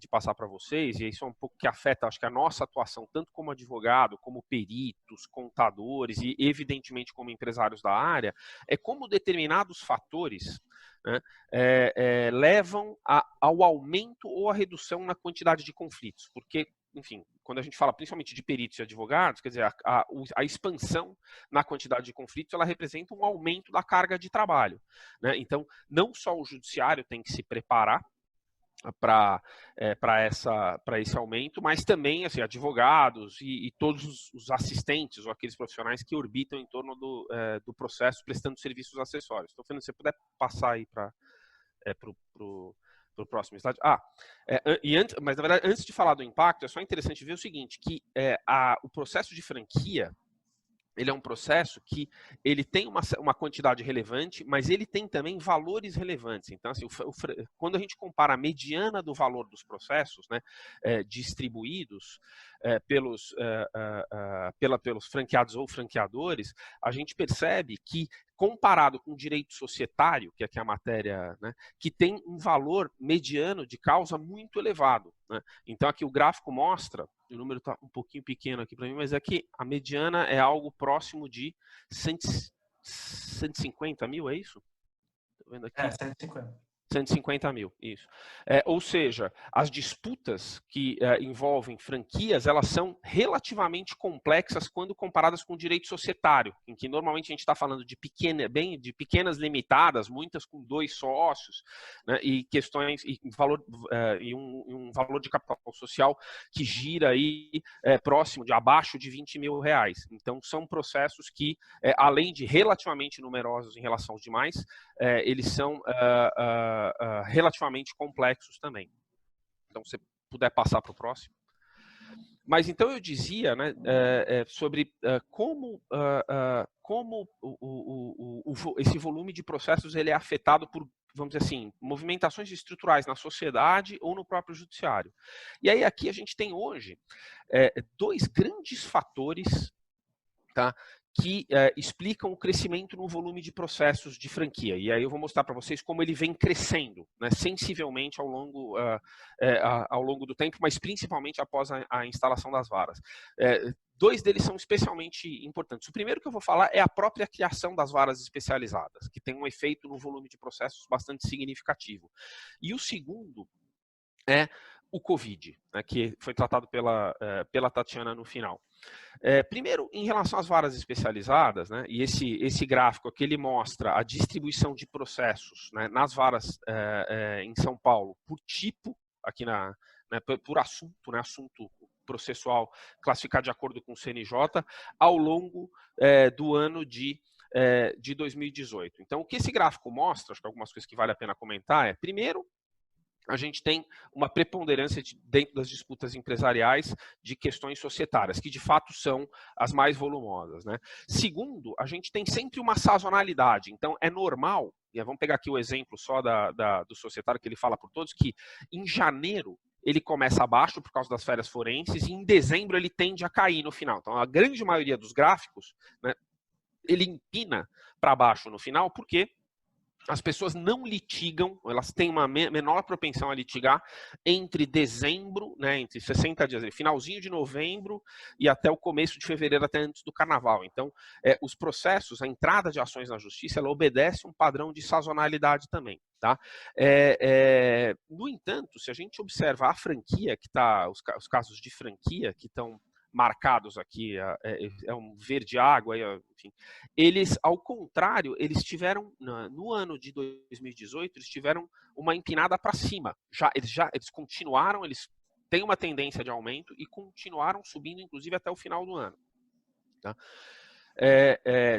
passar para vocês, e isso é um pouco que afeta, acho que a nossa atuação, tanto como advogado, como peritos, contadores e, evidentemente, como empresários da área, é como determinados fatores, né, levam ao aumento ou à redução na quantidade de conflitos. Porque enfim, quando a gente fala principalmente de peritos e advogados, quer dizer, a expansão na quantidade de conflitos, ela representa um aumento da carga de trabalho, né? Então, não só o judiciário tem que se preparar para esse aumento, mas também assim, advogados e todos os assistentes ou aqueles profissionais que orbitam em torno do processo prestando serviços acessórios. Então, Fernando, se você puder passar aí para o próximo slide. Mas na verdade, antes de falar do impacto, é só interessante ver o seguinte, que o processo de franquia, ele é um processo que ele tem uma quantidade relevante, mas ele tem também valores relevantes. Então, assim, quando a gente compara a mediana do valor dos processos, né, distribuídos pelos franqueados ou franqueadores, a gente percebe que, comparado com o direito societário, que aqui é a matéria, né, que tem um valor mediano de causa muito elevado, né? Então, aqui o gráfico mostra, o número está um pouquinho pequeno aqui para mim, mas é que a mediana é algo próximo de 150 mil, é isso? Estou vendo aqui. 150. 150 mil, isso. Ou seja, as disputas que envolvem franquias, elas são relativamente complexas quando comparadas com o direito societário, em que normalmente a gente está falando de pequenas limitadas, muitas com 2 sócios, né, e questões e um valor de capital social que gira aí próximo de abaixo de 20 mil reais. Então, são processos que, além de relativamente numerosos em relação aos demais, eles são relativamente complexos também. Então, se você puder passar para o próximo. Mas então eu dizia, né, sobre como esse volume de processos ele é afetado por, vamos dizer assim, movimentações estruturais na sociedade ou no próprio judiciário. E aí aqui a gente tem hoje 2 grandes fatores, tá, que explicam o crescimento no volume de processos de franquia. E aí eu vou mostrar para vocês como ele vem crescendo, né, sensivelmente ao longo do tempo, mas principalmente após a instalação das varas. 2 deles são especialmente importantes. O primeiro que eu vou falar é a própria criação das varas especializadas, que tem um efeito no volume de processos bastante significativo. E o segundo é o Covid, né, que foi tratado pela Tatiana no final. Primeiro, em relação às varas especializadas, né, e esse gráfico aqui ele mostra a distribuição de processos, né, nas varas em São Paulo por tipo, aqui por assunto, né, assunto processual classificado de acordo com o CNJ, ao longo do ano de 2018. Então, o que esse gráfico mostra, acho que algumas coisas que vale a pena comentar primeiro, a gente tem uma preponderância dentro das disputas empresariais de questões societárias, que de fato são as mais volumosas, né? Segundo, a gente tem sempre uma sazonalidade, então é normal, e vamos pegar aqui o exemplo só do societário que ele fala por todos, que em janeiro ele começa abaixo por causa das férias forenses e em dezembro ele tende a cair no final. Então a grande maioria dos gráficos, né, ele empina para baixo no final, porque as pessoas não litigam, elas têm uma menor propensão a litigar entre dezembro, né, entre 60 dias, finalzinho de novembro e até o começo de fevereiro, até antes do carnaval. Então, os processos, a entrada de ações na justiça, ela obedece um padrão de sazonalidade também. Tá? No entanto, se a gente observa a franquia, que tá, os casos de franquia que estão marcados aqui, um verde água, enfim, eles, ao contrário, eles tiveram, no ano de 2018, eles tiveram uma empinada para cima. Eles continuaram, eles têm uma tendência de aumento e continuaram subindo, inclusive, até o final do ano. Tá?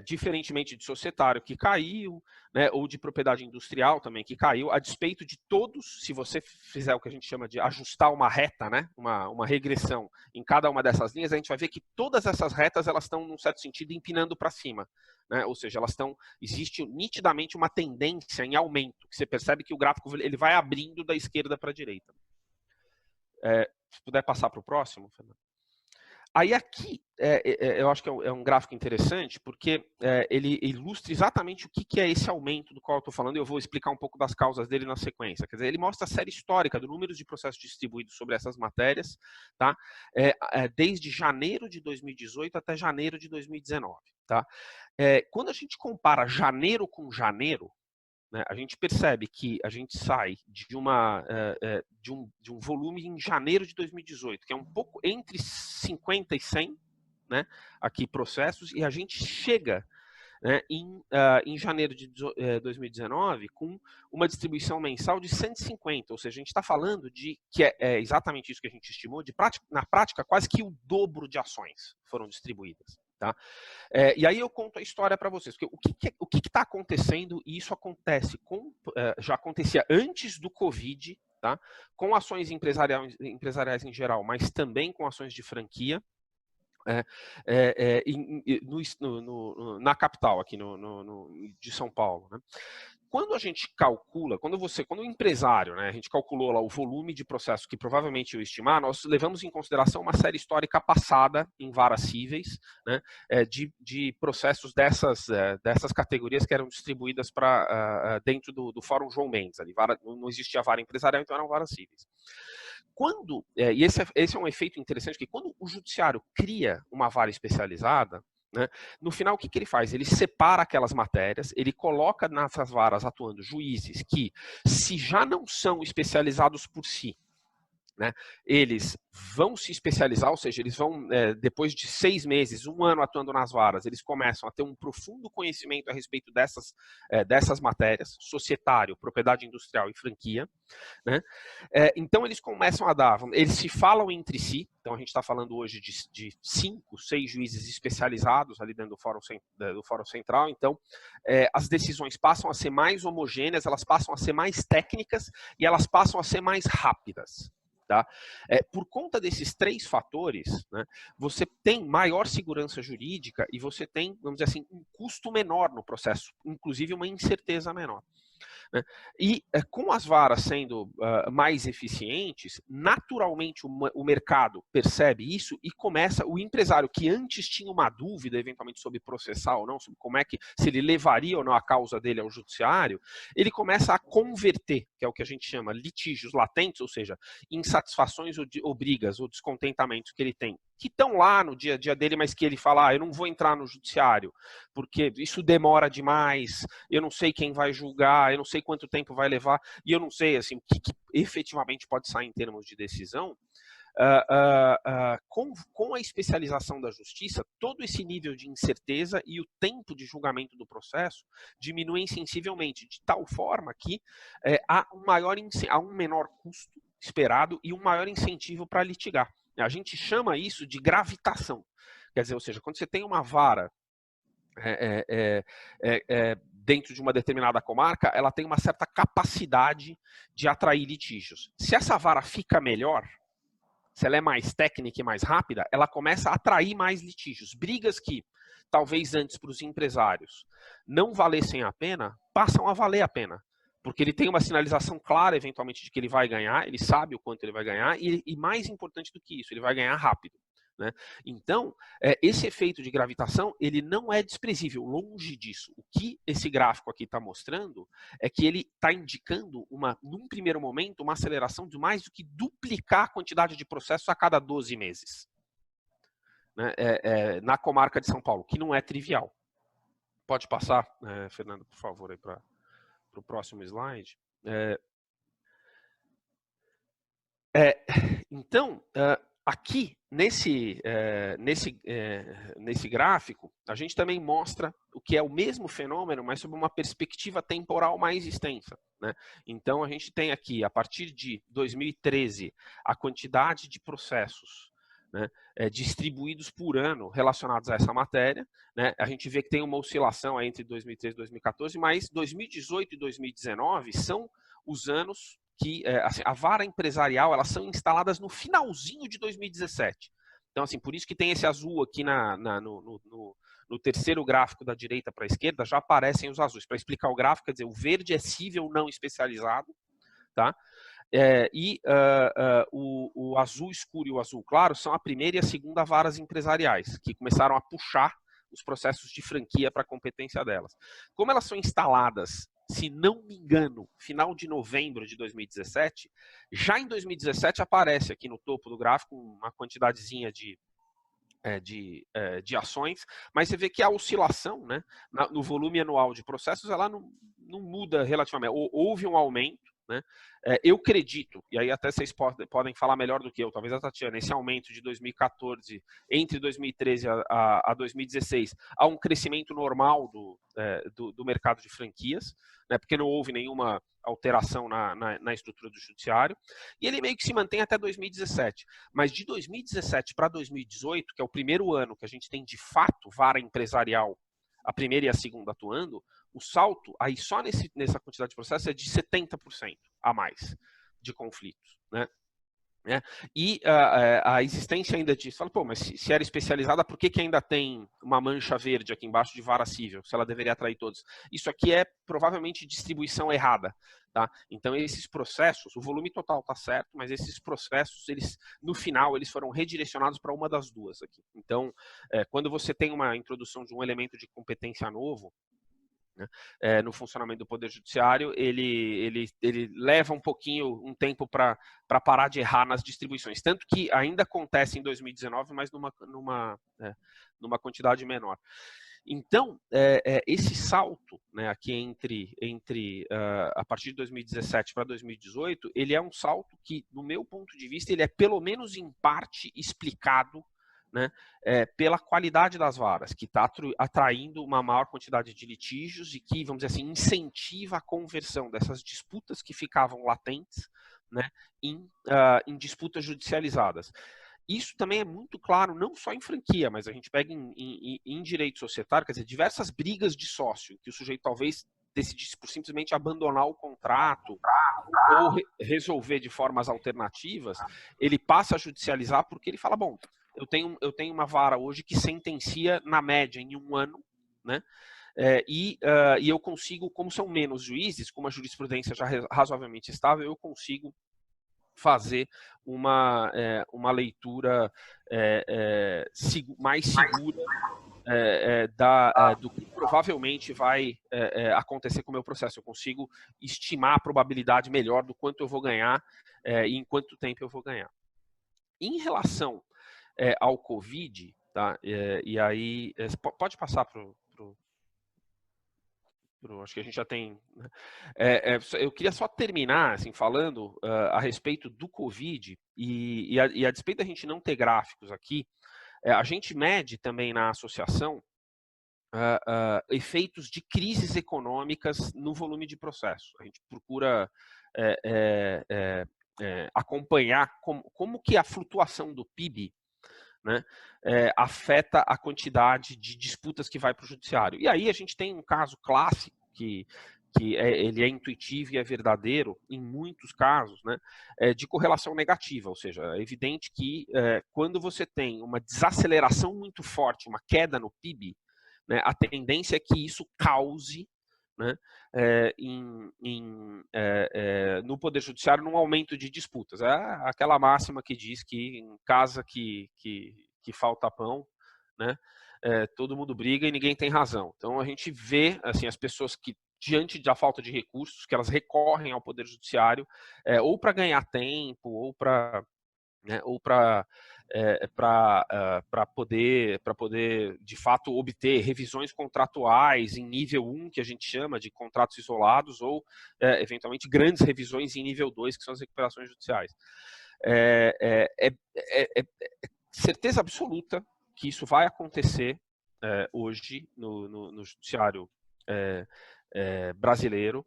Diferentemente de societário que caiu, né, ou de propriedade industrial também que caiu, a despeito de todos, se você fizer o que a gente chama de ajustar uma reta, né, uma regressão em cada uma dessas linhas, a gente vai ver que todas essas retas elas estão, num certo sentido, empinando para cima, né, ou seja, existe nitidamente uma tendência em aumento, que você percebe que o gráfico ele vai abrindo da esquerda para a direita. Se puder passar para o próximo, Fernando. Aí aqui, eu acho que é um gráfico interessante, porque ele ilustra exatamente o que é esse aumento do qual eu estou falando, e eu vou explicar um pouco das causas dele na sequência. Quer dizer, ele mostra a série histórica do número de processos distribuídos sobre essas matérias, tá? Desde janeiro de 2018 até janeiro de 2019. Tá? Quando a gente compara janeiro com janeiro, né, a gente percebe que a gente sai de um volume em janeiro de 2018, que é um pouco entre 50 e 100, né, aqui processos, e a gente chega, né, em janeiro de 2019 com uma distribuição mensal de 150, ou seja, a gente está falando de que é exatamente isso que a gente estimou, na prática quase que o dobro de ações foram distribuídas. Tá? E aí eu conto a história para vocês, porque o que está acontecendo, e isso acontece já acontecia antes do Covid, tá? Com ações empresariais em geral, mas também com ações de franquia, na capital aqui de São Paulo, né? Quando a gente calcula, quando o empresário, né, a gente calculou lá o volume de processos que provavelmente eu estimar, nós levamos em consideração uma série histórica passada em varas cíveis, né, de processos dessas categorias que eram distribuídas dentro do Fórum João Mendes. Ali, não existia vara empresarial, então eram varas cíveis. E esse é um efeito interessante, que quando o judiciário cria uma vara especializada, né, no final, o que ele faz? Ele separa aquelas matérias, ele coloca nessas varas atuando juízes que, se já não são especializados por si, né, eles vão se especializar, ou seja, eles vão, depois de 6 meses, 1 ano atuando nas varas, eles começam a ter um profundo conhecimento a respeito dessas matérias, societário, propriedade industrial e franquia, né? Então eles começam eles se falam entre si, então a gente está falando hoje de 5, 6 juízes especializados ali dentro do Fórum Central, então as decisões passam a ser mais homogêneas, elas passam a ser mais técnicas e elas passam a ser mais rápidas. Tá? Por conta desses 3 fatores, né, você tem maior segurança jurídica e você tem, vamos dizer assim, um custo menor no processo, inclusive uma incerteza menor. Né? E com as varas sendo mais eficientes, naturalmente o mercado percebe isso e começa, o empresário que antes tinha uma dúvida, eventualmente, sobre processar ou não, sobre se ele levaria ou não a causa dele ao judiciário, ele começa a converter, que é o que a gente chama litígios latentes, ou seja, insatisfações ou brigas ou descontentamentos que ele tem, que estão lá no dia a dia dele, mas que ele fala, eu não vou entrar no judiciário, porque isso demora demais, eu não sei quem vai julgar, eu não sei quanto tempo vai levar, e eu não sei assim, o que efetivamente pode sair em termos de decisão. Com a especialização da justiça, todo esse nível de incerteza e o tempo de julgamento do processo diminuem sensivelmente, de tal forma que há um menor custo esperado e um maior incentivo para litigar. A gente chama isso de gravitação. Quer dizer, ou seja, quando você tem uma vara dentro de uma determinada comarca, ela tem uma certa capacidade de atrair litígios. Se essa vara fica melhor, se ela é mais técnica e mais rápida, ela começa a atrair mais litígios. Brigas que talvez antes para os empresários não valessem a pena, passam a valer a pena. Porque ele tem uma sinalização clara, eventualmente, de que ele vai ganhar, ele sabe o quanto ele vai ganhar, e mais importante do que isso, ele vai ganhar rápido. Né? Então, esse efeito de gravitação, ele não é desprezível, longe disso. O que esse gráfico aqui está mostrando é que ele está indicando, num primeiro momento, uma aceleração de mais do que duplicar a quantidade de processos a cada 12 meses. Né? Na comarca de São Paulo, que não é trivial. Pode passar, Fernando, por favor, aí para o próximo slide. Então, aqui, nesse gráfico, a gente também mostra o que é o mesmo fenômeno, mas sob uma perspectiva temporal mais extensa. Né? Então, a gente tem aqui, a partir de 2013, a quantidade de processos, né, distribuídos por ano relacionados a essa matéria. Né? A gente vê que tem uma oscilação aí entre 2013 e 2014, mas 2018 e 2019 são os anos que assim, a vara empresarial, elas são instaladas no finalzinho de 2017. Então, assim, por isso que tem esse azul aqui no terceiro gráfico da direita para a esquerda, já aparecem os azuis. Para explicar o gráfico, quer dizer, o verde é cível não especializado, tá? O azul escuro e o azul claro são a primeira e a segunda varas empresariais, que começaram a puxar os processos de franquia para a competência delas. Como elas são instaladas, se não me engano, final de novembro de 2017, já em 2017 aparece aqui no topo do gráfico uma quantidadezinha de de ações, mas você vê que a oscilação, né, no volume anual de processos, ela não muda relativamente. Houve um aumento, né? Eu acredito, e aí até vocês podem falar melhor do que eu, talvez a Tatiana, esse aumento de 2014, entre 2013 a 2016, há um crescimento normal do mercado de franquias, né, porque não houve nenhuma alteração na estrutura do judiciário, e ele meio que se mantém até 2017. Mas de 2017 para 2018, que é o primeiro ano que a gente tem de fato vara empresarial, a primeira e a segunda atuando, o salto, aí só nessa quantidade de processos, é de 70% a mais de conflitos, né? E a existência ainda disso, fala, pô, mas se era especializada, por que ainda tem uma mancha verde aqui embaixo de vara civil, se ela deveria atrair todos? Isso aqui é provavelmente distribuição errada, tá? Então esses processos, o volume total está certo, mas esses processos, eles no final, eles foram redirecionados para uma das duas aqui. Então, quando você tem uma introdução de um elemento de competência novo, né, no funcionamento do Poder Judiciário, ele leva um tempo para parar de errar nas distribuições. Tanto que ainda acontece em 2019, mas numa quantidade menor. Então, esse salto, né, aqui a partir de 2017 para 2018, ele é um salto que, no meu ponto de vista, ele é pelo menos em parte explicado, né, pela qualidade das varas, que está atraindo uma maior quantidade de litígios e que, vamos dizer assim, incentiva a conversão dessas disputas que ficavam latentes, né, em disputas judicializadas. Isso também é muito claro, não só em franquia, mas a gente pega em direito societário, quer dizer, diversas brigas de sócio, que o sujeito talvez decidisse por simplesmente abandonar o contrato ou resolver de formas alternativas, ele passa a judicializar porque ele fala, bom, eu tenho uma vara hoje que sentencia na média em 1 ano, né? E eu consigo, como são menos juízes, com uma jurisprudência já razoavelmente estável, eu consigo fazer uma leitura mais segura do que provavelmente vai acontecer com o meu processo. Eu consigo estimar a probabilidade melhor do quanto eu vou ganhar e em quanto tempo eu vou ganhar. Em relação ao Covid, tá? E aí, pode passar para acho que a gente já tem, né? Eu queria só terminar assim, falando a respeito do Covid e a despeito da gente não ter gráficos aqui, a gente mede também na associação efeitos de crises econômicas no volume de processo. A gente procura acompanhar como que a flutuação do PIB, né, afeta a quantidade de disputas que vai para o judiciário. E aí a gente tem um caso clássico que ele é intuitivo e é verdadeiro em muitos casos, né, de correlação negativa, ou seja, é evidente que quando você tem uma desaceleração muito forte, uma queda no PIB, né, a tendência é que isso cause, né, no Poder Judiciário num aumento de disputas. É aquela máxima que diz que em casa que falta pão, né, todo mundo briga e ninguém tem razão. Então a gente vê assim, as pessoas que, diante da falta de recursos, que elas recorrem ao Poder Judiciário ou para ganhar tempo, ou para poder, de fato, obter revisões contratuais em nível 1, que a gente chama de contratos isolados, ou, eventualmente, grandes revisões em nível 2, que são as recuperações judiciais. Certeza absoluta que isso vai acontecer hoje no judiciário brasileiro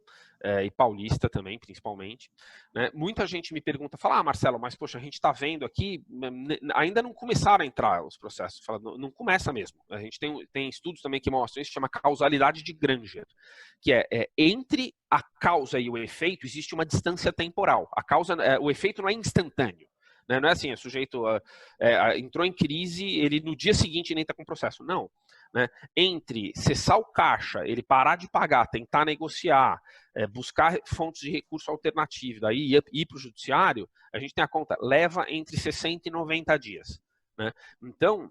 e paulista também, principalmente, né? Muita gente me pergunta, fala, Marcelo, mas poxa, a gente está vendo aqui, ainda não começaram a entrar os processos. Fala, não começa mesmo. A gente tem estudos também que mostram isso, que chama causalidade de Granger, que entre a causa e o efeito existe uma distância temporal. O efeito não é instantâneo. Não é assim, o sujeito entrou em crise, ele no dia seguinte nem está com processo. Não. Né? Entre cessar o caixa, ele parar de pagar, tentar negociar, buscar fontes de recurso alternativo, daí ir para o judiciário, a gente tem a conta, leva entre 60 e 90 dias. Né? Então,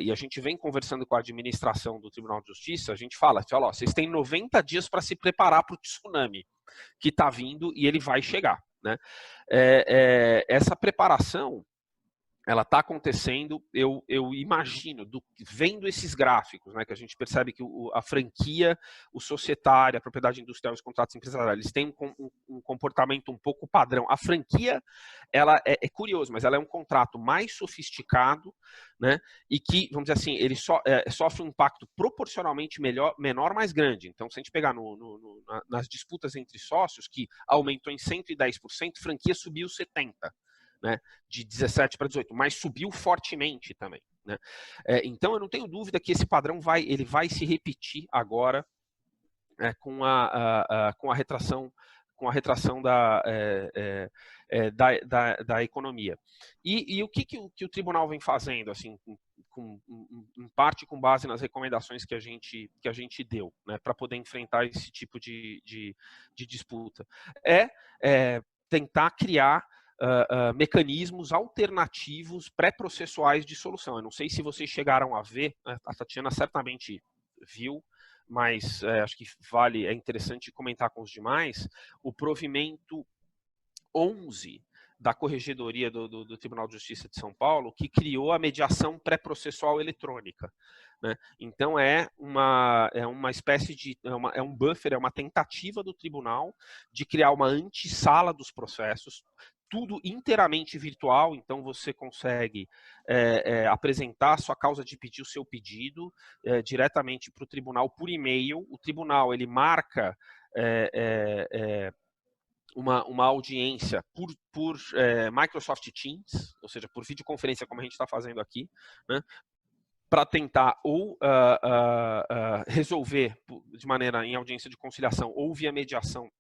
e a gente vem conversando com a administração do Tribunal de Justiça, a gente fala ó, vocês têm 90 dias para se preparar para o tsunami que está vindo e ele vai chegar. Né? Essa preparação ela está acontecendo, eu imagino, vendo esses gráficos, né, que a gente percebe que a franquia, o societário, a propriedade industrial e os contratos empresariais, eles têm um comportamento um pouco padrão. A franquia, ela é curioso, mas ela é um contrato mais sofisticado, né, e que, vamos dizer assim, ele sofre um impacto proporcionalmente menor, mais grande. Então, se a gente pegar nas disputas entre sócios, que aumentou em 110%, franquia subiu 70%. Né, de 17 para 18, mas subiu fortemente também. Né? Então, eu não tenho dúvida que esse padrão vai se repetir agora com a retração da economia. E o que o tribunal vem fazendo, assim, em parte com base nas recomendações que a gente deu, né, para poder enfrentar esse tipo de disputa? Tentar criar mecanismos alternativos pré-processuais de solução. Eu não sei se vocês chegaram a ver, a Tatiana certamente viu, mas acho que é interessante comentar com os demais, o provimento 11 da Corregedoria do Tribunal de Justiça de São Paulo, que criou a mediação pré-processual eletrônica. Né? Então, é uma espécie de... É um buffer, é uma tentativa do tribunal de criar uma antessala dos processos, tudo inteiramente virtual, então você consegue apresentar a sua causa de pedir, o seu pedido, diretamente para o tribunal por e-mail. O tribunal, ele marca uma audiência por Microsoft Teams, ou seja, por videoconferência, como a gente está fazendo aqui, né, para tentar ou resolver de maneira em audiência de conciliação ou via mediação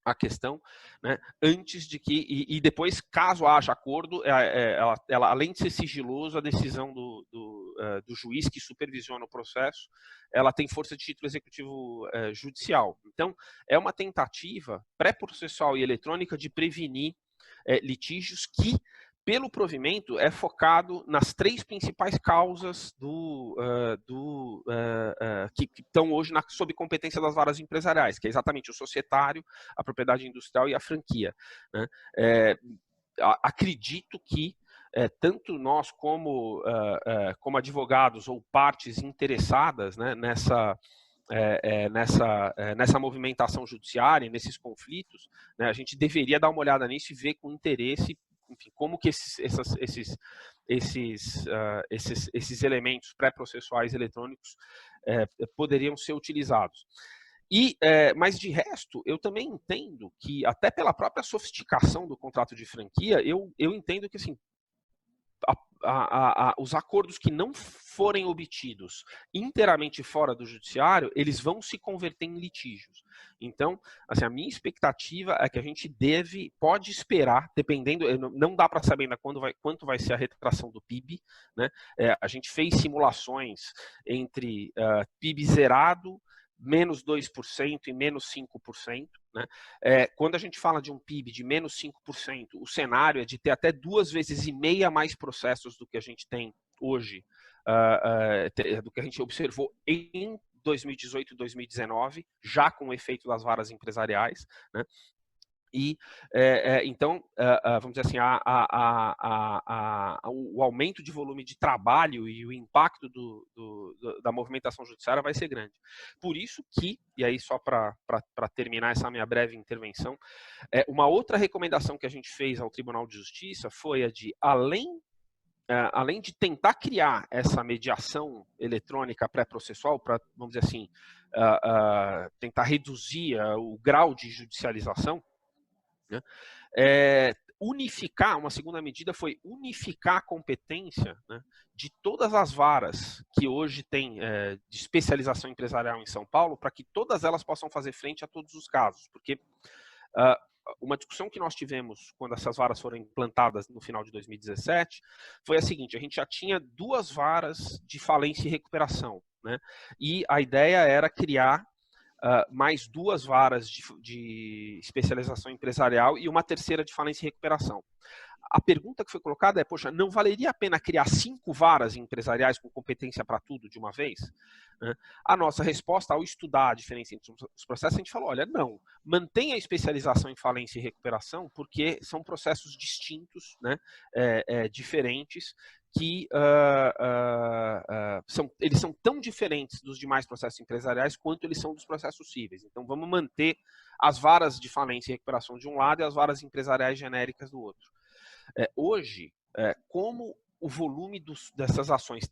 a questão, né, antes de que, e depois, caso haja acordo, ela, além de ser sigiloso, a decisão do juiz que supervisiona o processo, ela tem força de título executivo judicial. Então, é uma tentativa pré-processual e eletrônica de prevenir litígios que, pelo provimento, é focado nas 3 principais causas que estão hoje sob competência das varas empresariais, que é exatamente o societário, a propriedade industrial e a franquia. Né? Acredito que tanto nós como advogados ou partes interessadas, né, nessa movimentação judiciária, nesses conflitos, né, a gente deveria dar uma olhada nisso e ver com interesse, enfim, como que esses elementos pré-processuais eletrônicos poderiam ser utilizados. Mas de resto, eu também entendo que, até pela própria sofisticação do contrato de franquia, eu entendo que, assim, os acordos que não forem obtidos inteiramente fora do judiciário, eles vão se converter em litígios. Então, assim, a minha expectativa é que a gente pode esperar, dependendo, não dá para saber ainda quanto vai ser a retração do PIB, né? A gente fez simulações entre PIB zerado, menos 2% e menos 5%. Né? Quando a gente fala de um PIB de menos 5%, o cenário é de ter até 2,5 vezes mais processos do que a gente tem hoje, do que a gente observou em 2018 e 2019, já com o efeito das varas empresariais. Né? Então, vamos dizer assim, o aumento de volume de trabalho e o impacto da movimentação judiciária vai ser grande. Por isso que, e aí só para terminar essa minha breve intervenção, uma outra recomendação que a gente fez ao Tribunal de Justiça foi a de, além de tentar criar essa mediação eletrônica pré-processual, para, vamos dizer assim, tentar reduzir o grau de judicialização, né? Uma segunda medida foi unificar a competência, né, de todas as varas que hoje tem de especialização empresarial em São Paulo, para que todas elas possam fazer frente a todos os casos, porque uma discussão que nós tivemos quando essas varas foram implantadas no final de 2017 foi a seguinte: a gente já tinha 2 varas de falência e recuperação, né, e a ideia era criar mais 2 varas de especialização empresarial e uma terceira de falência e recuperação. A pergunta que foi colocada é, poxa, não valeria a pena criar 5 varas empresariais com competência para tudo de uma vez? né? A nossa resposta ao estudar a diferença entre os processos, a gente falou, olha, não, mantenha a especialização em falência e recuperação, porque são processos distintos, né, diferentes, que eles são tão diferentes dos demais processos empresariais quanto eles são dos processos cíveis. Então, vamos manter as varas de falência e recuperação de um lado e as varas empresariais genéricas do outro. Hoje, como o volume dessas ações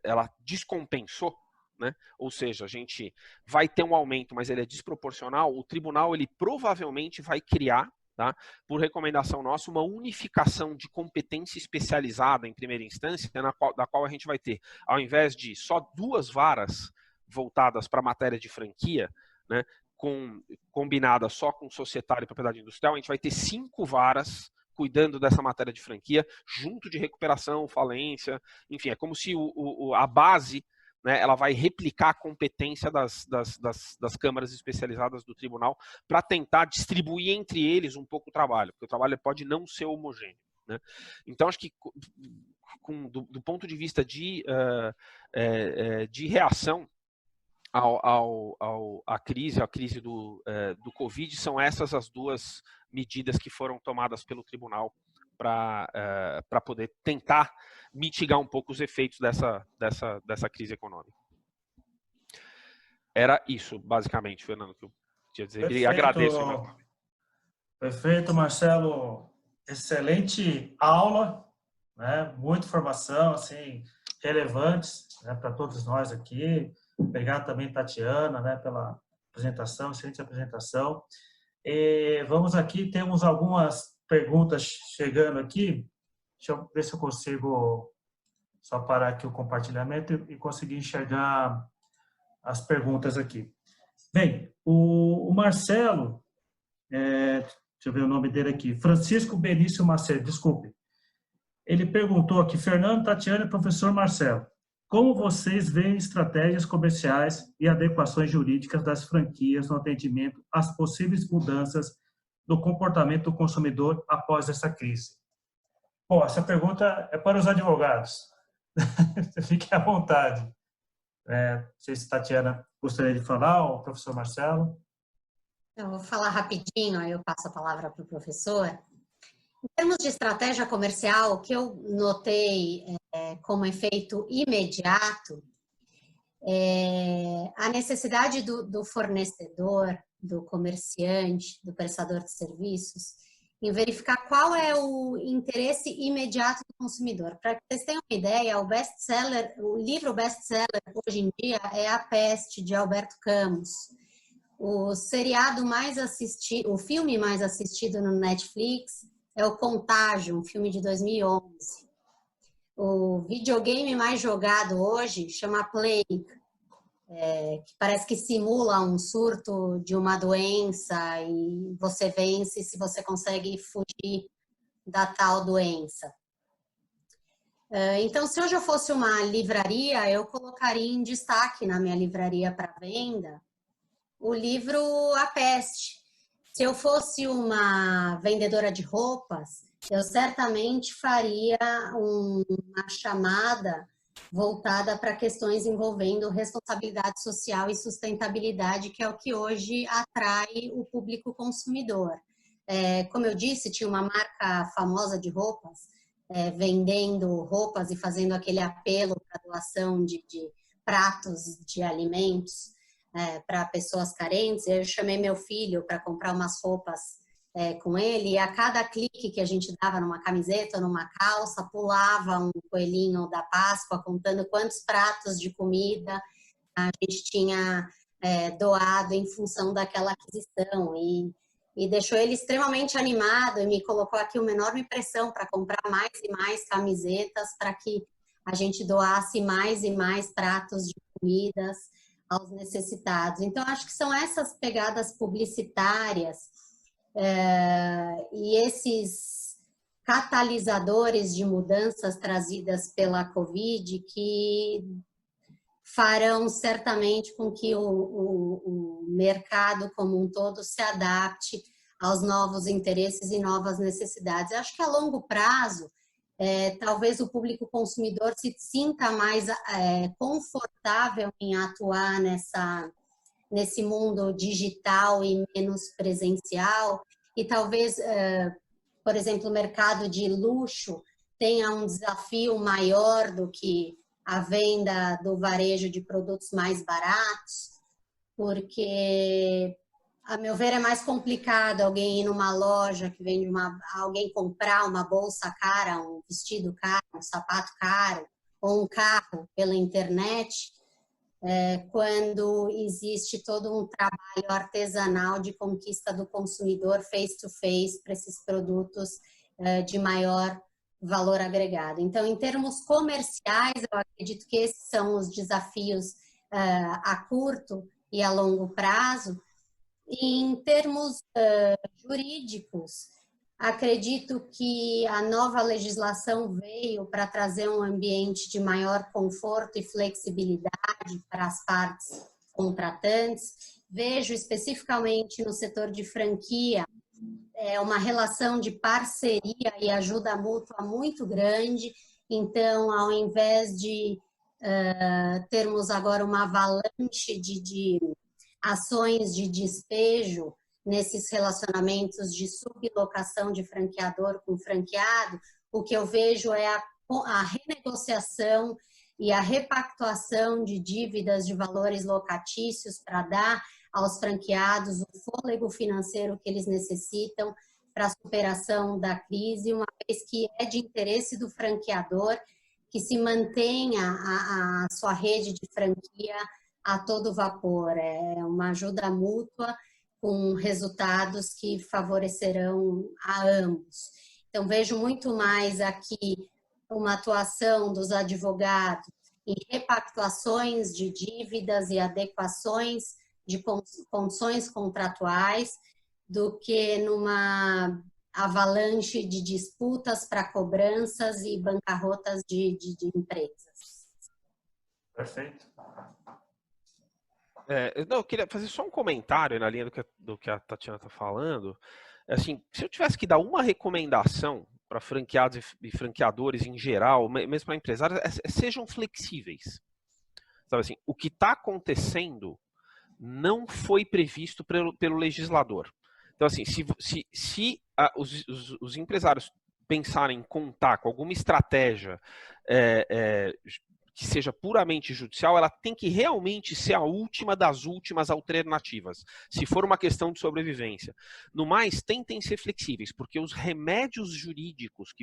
ela descompensou, né? Ou seja, a gente vai ter um aumento, mas ele é desproporcional, o tribunal ele provavelmente vai criar, tá, por recomendação nossa, uma unificação de competência especializada em primeira instância, da qual a gente vai ter, ao invés de só 2 varas voltadas para a matéria de franquia, né, combinada só com societário e propriedade industrial, a gente vai ter 5 varas cuidando dessa matéria de franquia, junto de recuperação, falência, enfim, é como se a base, né, ela vai replicar a competência das câmaras especializadas do tribunal para tentar distribuir entre eles um pouco o trabalho, porque o trabalho pode não ser homogêneo, né? Então, acho que do ponto de vista de reação à crise do Covid, são essas as 2 medidas que foram tomadas pelo tribunal para poder tentar mitigar um pouco os efeitos dessa crise econômica. Era isso, basicamente, Fernando, que eu tinha a dizer. Perfeito. E agradeço. Perfeito, Marcelo. Excelente aula, né? Muita informação, assim, relevantes, né, para todos nós aqui. Obrigado também, Tatiana, né, pela apresentação, excelente apresentação. E vamos aqui, temos algumas perguntas chegando aqui. Deixa eu ver se eu consigo só parar aqui o compartilhamento e conseguir enxergar as perguntas aqui. Bem, o Marcelo, deixa eu ver o nome dele aqui, Francisco Benício Macedo, desculpe. Ele perguntou aqui, Fernando, Tatiana e professor Marcelo, como vocês veem estratégias comerciais e adequações jurídicas das franquias no atendimento às possíveis mudanças do comportamento do consumidor após essa crise? Bom, essa pergunta é para os advogados. Fique à vontade. Não sei se a Tatiana gostaria de falar, ou o professor Marcelo. Eu vou falar rapidinho, aí eu passo a palavra para o professor. Em termos de estratégia comercial, o que eu notei como efeito imediato é a necessidade do fornecedor, do comerciante, do prestador de serviços, em verificar qual é o interesse imediato do consumidor. Para que vocês tenham uma ideia, o livro best-seller hoje em dia é A Peste, de Alberto Camus. O seriado mais assistido, o filme mais assistido no Netflix é o Contágio, um filme de 2011. O videogame mais jogado hoje chama Plague, que parece que simula um surto de uma doença e você vence se você consegue fugir da tal doença. Então, se hoje eu fosse uma livraria, eu colocaria em destaque na minha livraria para venda o livro A Peste. Se eu fosse uma vendedora de roupas, eu certamente faria uma chamada voltada para questões envolvendo responsabilidade social e sustentabilidade, que é o que hoje atrai o público consumidor. Como eu disse, tinha uma marca famosa de roupas, vendendo roupas e fazendo aquele apelo para doação de pratos de alimentos para pessoas carentes. Eu chamei meu filho para comprar umas roupas com ele, e a cada clique que a gente dava numa camiseta ou numa calça, pulava um coelhinho da Páscoa contando quantos pratos de comida a gente tinha doado em função daquela aquisição, e deixou ele extremamente animado e me colocou aqui uma enorme pressão para comprar mais e mais camisetas para que a gente doasse mais e mais pratos de comidas aos necessitados. Então, acho que são essas pegadas publicitárias e esses catalisadores de mudanças trazidas pela Covid que farão certamente com que o mercado como um todo se adapte aos novos interesses e novas necessidades. Eu acho que a longo prazo talvez o público consumidor se sinta mais confortável em atuar nesse mundo digital e menos presencial, e talvez, por exemplo, o mercado de luxo tenha um desafio maior do que a venda do varejo de produtos mais baratos, porque, a meu ver, é mais complicado alguém ir numa loja que vende alguém comprar uma bolsa cara, um vestido caro, um sapato caro, ou um carro pela internet, quando existe todo um trabalho artesanal de conquista do consumidor face-to-face para esses produtos de maior valor agregado. Então, em termos comerciais, eu acredito que esses são os desafios a curto e a longo prazo. E em termos jurídicos, acredito que a nova legislação veio para trazer um ambiente de maior conforto e flexibilidade para as partes contratantes. Vejo especificamente no setor de franquia uma relação de parceria e ajuda mútua muito grande. Então, ao invés de termos agora uma avalanche de ações de despejo nesses relacionamentos de sublocação de franqueador com franqueado, o que eu vejo é a renegociação e a repactuação de dívidas de valores locatícios para dar aos franqueados o fôlego financeiro que eles necessitam para a superação da crise, uma vez que é de interesse do franqueador que se mantenha a sua rede de franquia a todo vapor. É uma ajuda mútua com resultados que favorecerão a ambos. Então, vejo muito mais aqui uma atuação dos advogados em repactuações de dívidas e adequações de condições contratuais do que numa avalanche de disputas para cobranças e bancarrotas de empresas. Perfeito. Não, eu queria fazer só um comentário na linha do que a Tatiana está falando. Assim, se eu tivesse que dar uma recomendação para franqueados e franqueadores em geral, mesmo para empresários, sejam flexíveis. Sabe assim, o que está acontecendo não foi previsto pelo legislador. Então, assim, se os empresários pensarem em contar com alguma estratégia que seja puramente judicial, ela tem que realmente ser a última das últimas alternativas, se for uma questão de sobrevivência. No mais, tentem ser flexíveis, porque os remédios jurídicos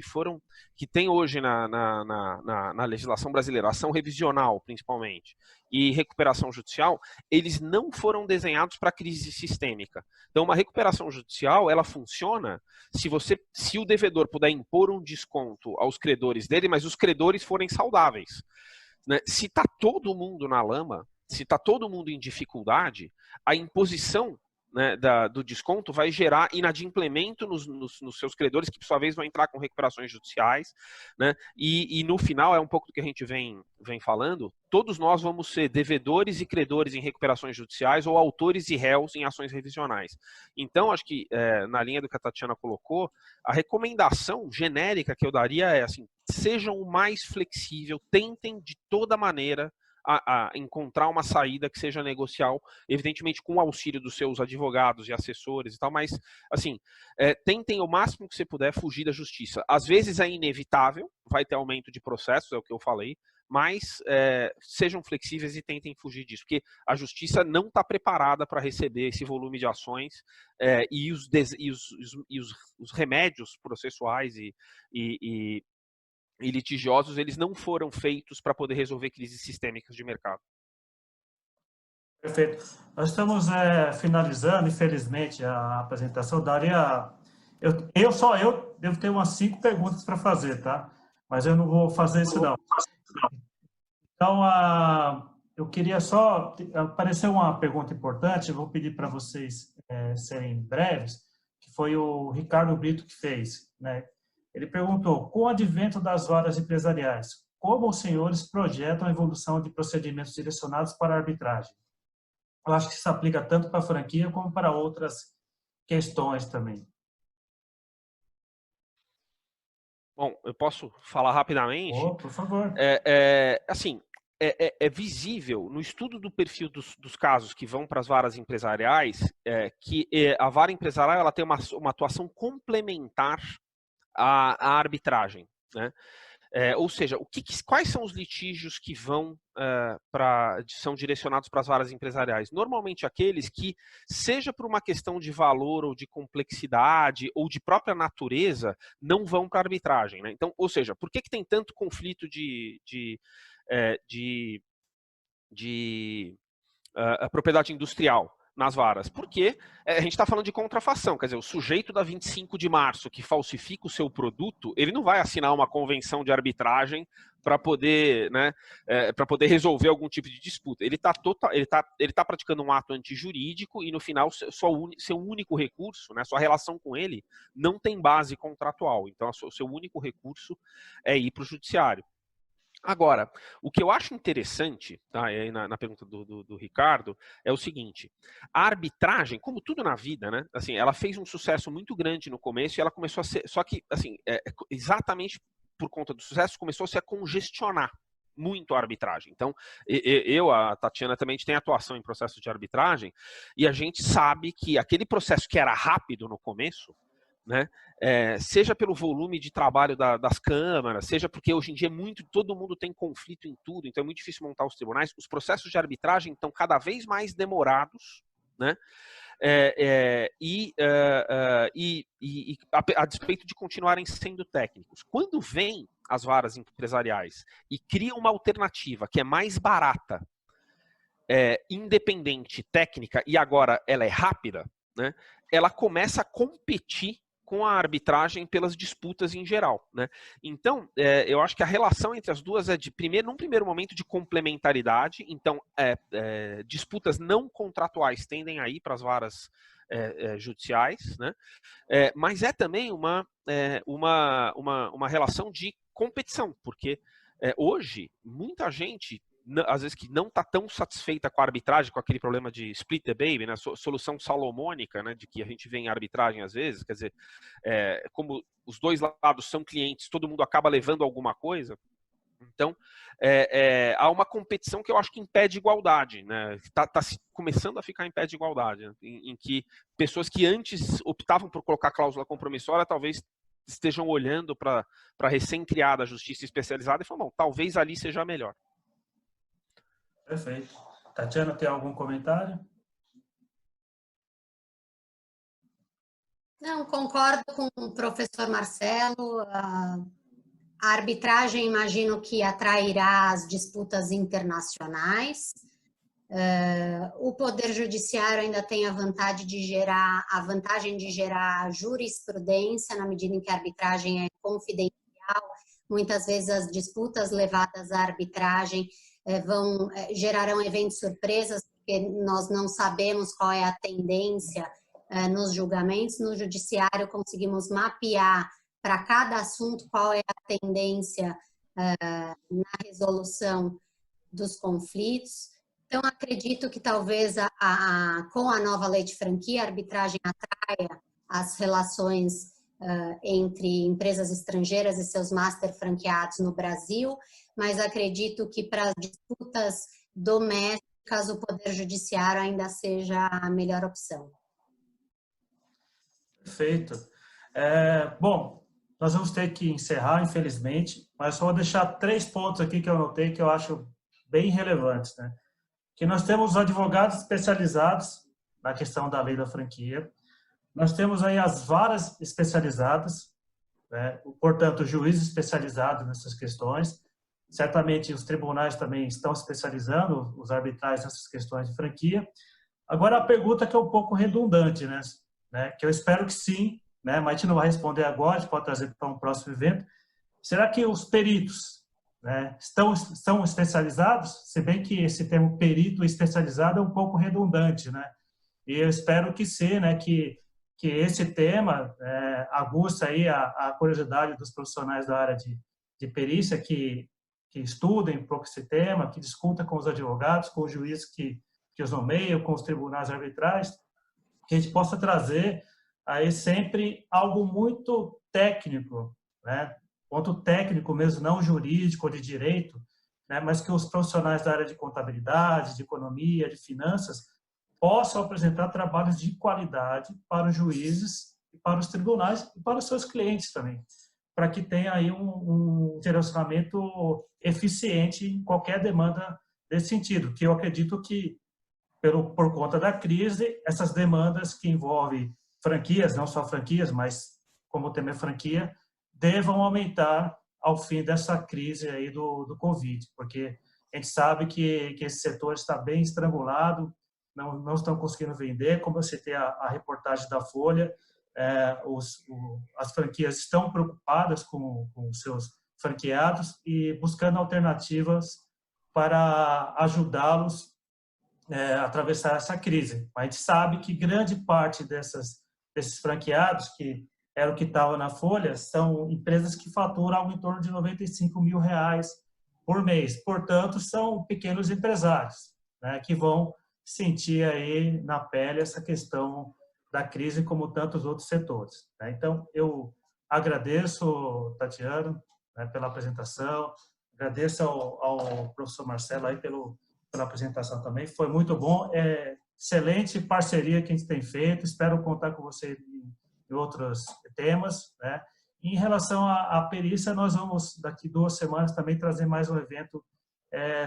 que tem hoje na legislação brasileira, ação revisional principalmente, e recuperação judicial, eles não foram desenhados para crise sistêmica. Então, uma recuperação judicial, ela funciona se o devedor puder impor um desconto aos credores dele, mas os credores forem saudáveis. Se está todo mundo na lama, se está todo mundo em dificuldade, a imposição, né, do desconto vai gerar inadimplemento nos seus credores, que por sua vez vão entrar com recuperações judiciais, né, e no final, é um pouco do que a gente vem falando, todos nós vamos ser devedores e credores em recuperações judiciais ou autores e réus em ações revisionais. Então, acho que na linha do que a Tatiana colocou, a recomendação genérica que eu daria é assim, sejam o mais flexível, tentem de toda maneira a encontrar uma saída que seja negocial, evidentemente com o auxílio dos seus advogados e assessores e tal, mas assim, tentem o máximo que você puder fugir da justiça. Às vezes é inevitável, vai ter aumento de processos, é o que eu falei, mas sejam flexíveis e tentem fugir disso, porque a justiça não está preparada para receber esse volume de ações e os remédios processuais e litigiosos, eles não foram feitos para poder resolver crises sistêmicas de mercado. Perfeito. Nós estamos finalizando, infelizmente, a apresentação. Eu devo ter umas 5 perguntas para fazer, tá? Mas eu não vou fazer isso, não. Então, eu queria só... Apareceu uma pergunta importante, eu vou pedir para vocês serem breves, que foi o Ricardo Brito que fez, né? Ele perguntou, com o advento das varas empresariais, como os senhores projetam a evolução de procedimentos direcionados para a arbitragem? Eu acho que isso aplica tanto para a franquia como para outras questões também. Bom, eu posso falar rapidamente? Oh, por favor. Assim, é visível no estudo do perfil dos casos que vão para as varas empresariais que a vara empresarial ela tem uma atuação complementar à arbitragem, né? Ou seja, quais são os litígios que são direcionados para as varas empresariais? Normalmente aqueles que, seja por uma questão de valor ou de complexidade ou de própria natureza, não vão para a arbitragem, né? Então, ou seja, por que tem tanto conflito de propriedade industrial nas varas? Porque a gente está falando de contrafação, quer dizer, o sujeito da 25 de março que falsifica o seu produto, ele não vai assinar uma convenção de arbitragem para poder, né, para poder resolver algum tipo de disputa. Ele tá praticando um ato antijurídico e no final seu único recurso, né, sua relação com ele não tem base contratual. Então, o seu único recurso é ir para o judiciário. Agora, o que eu acho interessante, tá, na pergunta do Ricardo, é o seguinte: a arbitragem, como tudo na vida, né, assim, ela fez um sucesso muito grande no começo e ela começou a ser, só que, assim, exatamente por conta do sucesso, começou-se a congestionar muito a arbitragem. Então, a Tatiana também tem atuação em processo de arbitragem e a gente sabe que aquele processo que era rápido no começo, né? Seja pelo volume de trabalho das câmaras, seja porque hoje em dia todo mundo tem conflito em tudo, então é muito difícil montar os tribunais. Os processos de arbitragem estão cada vez mais demorados, né? A despeito de continuarem sendo técnicos. Quando vêm as varas empresariais e criam uma alternativa que é mais barata, independente, técnica, e agora ela é rápida, né? Ela começa a competir com a arbitragem pelas disputas em geral, né? Então, eu acho que a relação entre as duas é num primeiro momento de complementaridade. Então, disputas não contratuais tendem a ir para as varas judiciais, né? Mas é também uma relação de competição, porque hoje muita gente às vezes que não está tão satisfeita com a arbitragem, com aquele problema de split the baby, né, solução salomônica, né, de que a gente vê em arbitragem às vezes, quer dizer, como os dois lados são clientes, todo mundo acaba levando alguma coisa. Então, há uma competição que eu acho que impede igualdade, né? Está começando a ficar em pé de igualdade, né? Em que pessoas que antes optavam por colocar cláusula compromissória talvez estejam olhando para a recém-criada justiça especializada e falam, bom, talvez ali seja melhor. Perfeito. Tatiana, tem algum comentário? Não, concordo com o professor Marcelo. A arbitragem, imagino que atrairá as disputas internacionais. O Poder Judiciário ainda tem a vantagem de gerar jurisprudência, na medida em que a arbitragem é confidencial. Muitas vezes as disputas levadas à arbitragem gerarão eventos surpresas, porque nós não sabemos qual é a tendência nos julgamentos. No judiciário conseguimos mapear para cada assunto qual é a tendência na resolução dos conflitos. Então, acredito que talvez com a nova lei de franquia, a arbitragem atraia as relações entre empresas estrangeiras e seus master franqueados no Brasil, mas acredito que para as disputas domésticas o Poder Judiciário ainda seja a melhor opção. Perfeito. Bom, nós vamos ter que encerrar, infelizmente, mas só vou deixar 3 pontos aqui que eu anotei que eu acho bem relevantes, né? Que nós temos advogados especializados na questão da lei da franquia, nós temos aí as varas especializadas, né? Portanto, juízes especializados nessas questões. Certamente os tribunais também estão especializando os arbitrais nessas questões de franquia. Agora a pergunta que é um pouco redundante, né? Que eu espero que sim, né? Mas a gente não vai responder agora, a gente pode trazer para um próximo evento. Será que os peritos, né, são especializados? Se bem que esse termo perito especializado é um pouco redundante, né? E eu espero que sim, né? Que esse tema aguça aí a curiosidade dos profissionais da área de perícia que estudem um pouco esse tema, que discutam com os advogados, com os juízes que os nomeiam, com os tribunais arbitrais, que a gente possa trazer aí sempre algo muito técnico, né? ponto técnico mesmo, não jurídico ou de direito, né, mas que os profissionais da área de contabilidade, de economia, de finanças, possam apresentar trabalhos de qualidade para os juízes, para os tribunais e para os seus clientes também, para que tenha aí um direcionamento eficiente em qualquer demanda desse sentido, que eu acredito que, por conta da crise, essas demandas que envolvem franquias, não só franquias, mas como o tema é franquia, devam aumentar ao fim dessa crise aí do Covid, porque a gente sabe que esse setor está bem estrangulado, não estão conseguindo vender, como eu citei a reportagem da Folha, as franquias estão preocupadas com os seus franqueados e buscando alternativas para ajudá-los a atravessar essa crise. Mas a gente sabe que grande parte desses franqueados, que era o que estava na Folha, são empresas que faturam algo em torno de R$95 mil por mês. Portanto, são pequenos empresários, né, que vão sentir aí na pele essa questão da crise, como tantos outros setores, né? Então, eu agradeço, Tatiana, né, pela apresentação, agradeço ao professor Marcelo aí pela apresentação também, foi muito bom, excelente parceria que a gente tem feito, espero contar com você em outros temas, né? Em relação à perícia, nós vamos, daqui 2 semanas, também trazer mais um evento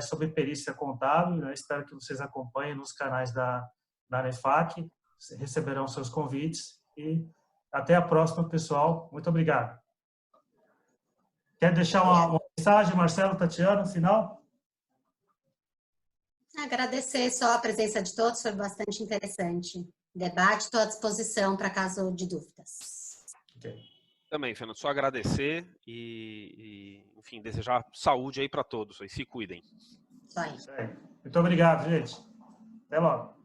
sobre perícia contábil, né? Espero que vocês acompanhem nos canais da ANEFAC, receberão seus convites e até a próxima, pessoal. Muito obrigado. Quer deixar uma mensagem, Marcelo, Tatiana, no final? Agradecer só a presença de todos, foi bastante interessante. Debate, estou à disposição para caso de dúvidas. Okay. Também, Fernando, só agradecer e enfim, desejar saúde aí para todos. E se cuidem. Isso aí. Muito obrigado, gente. Até logo.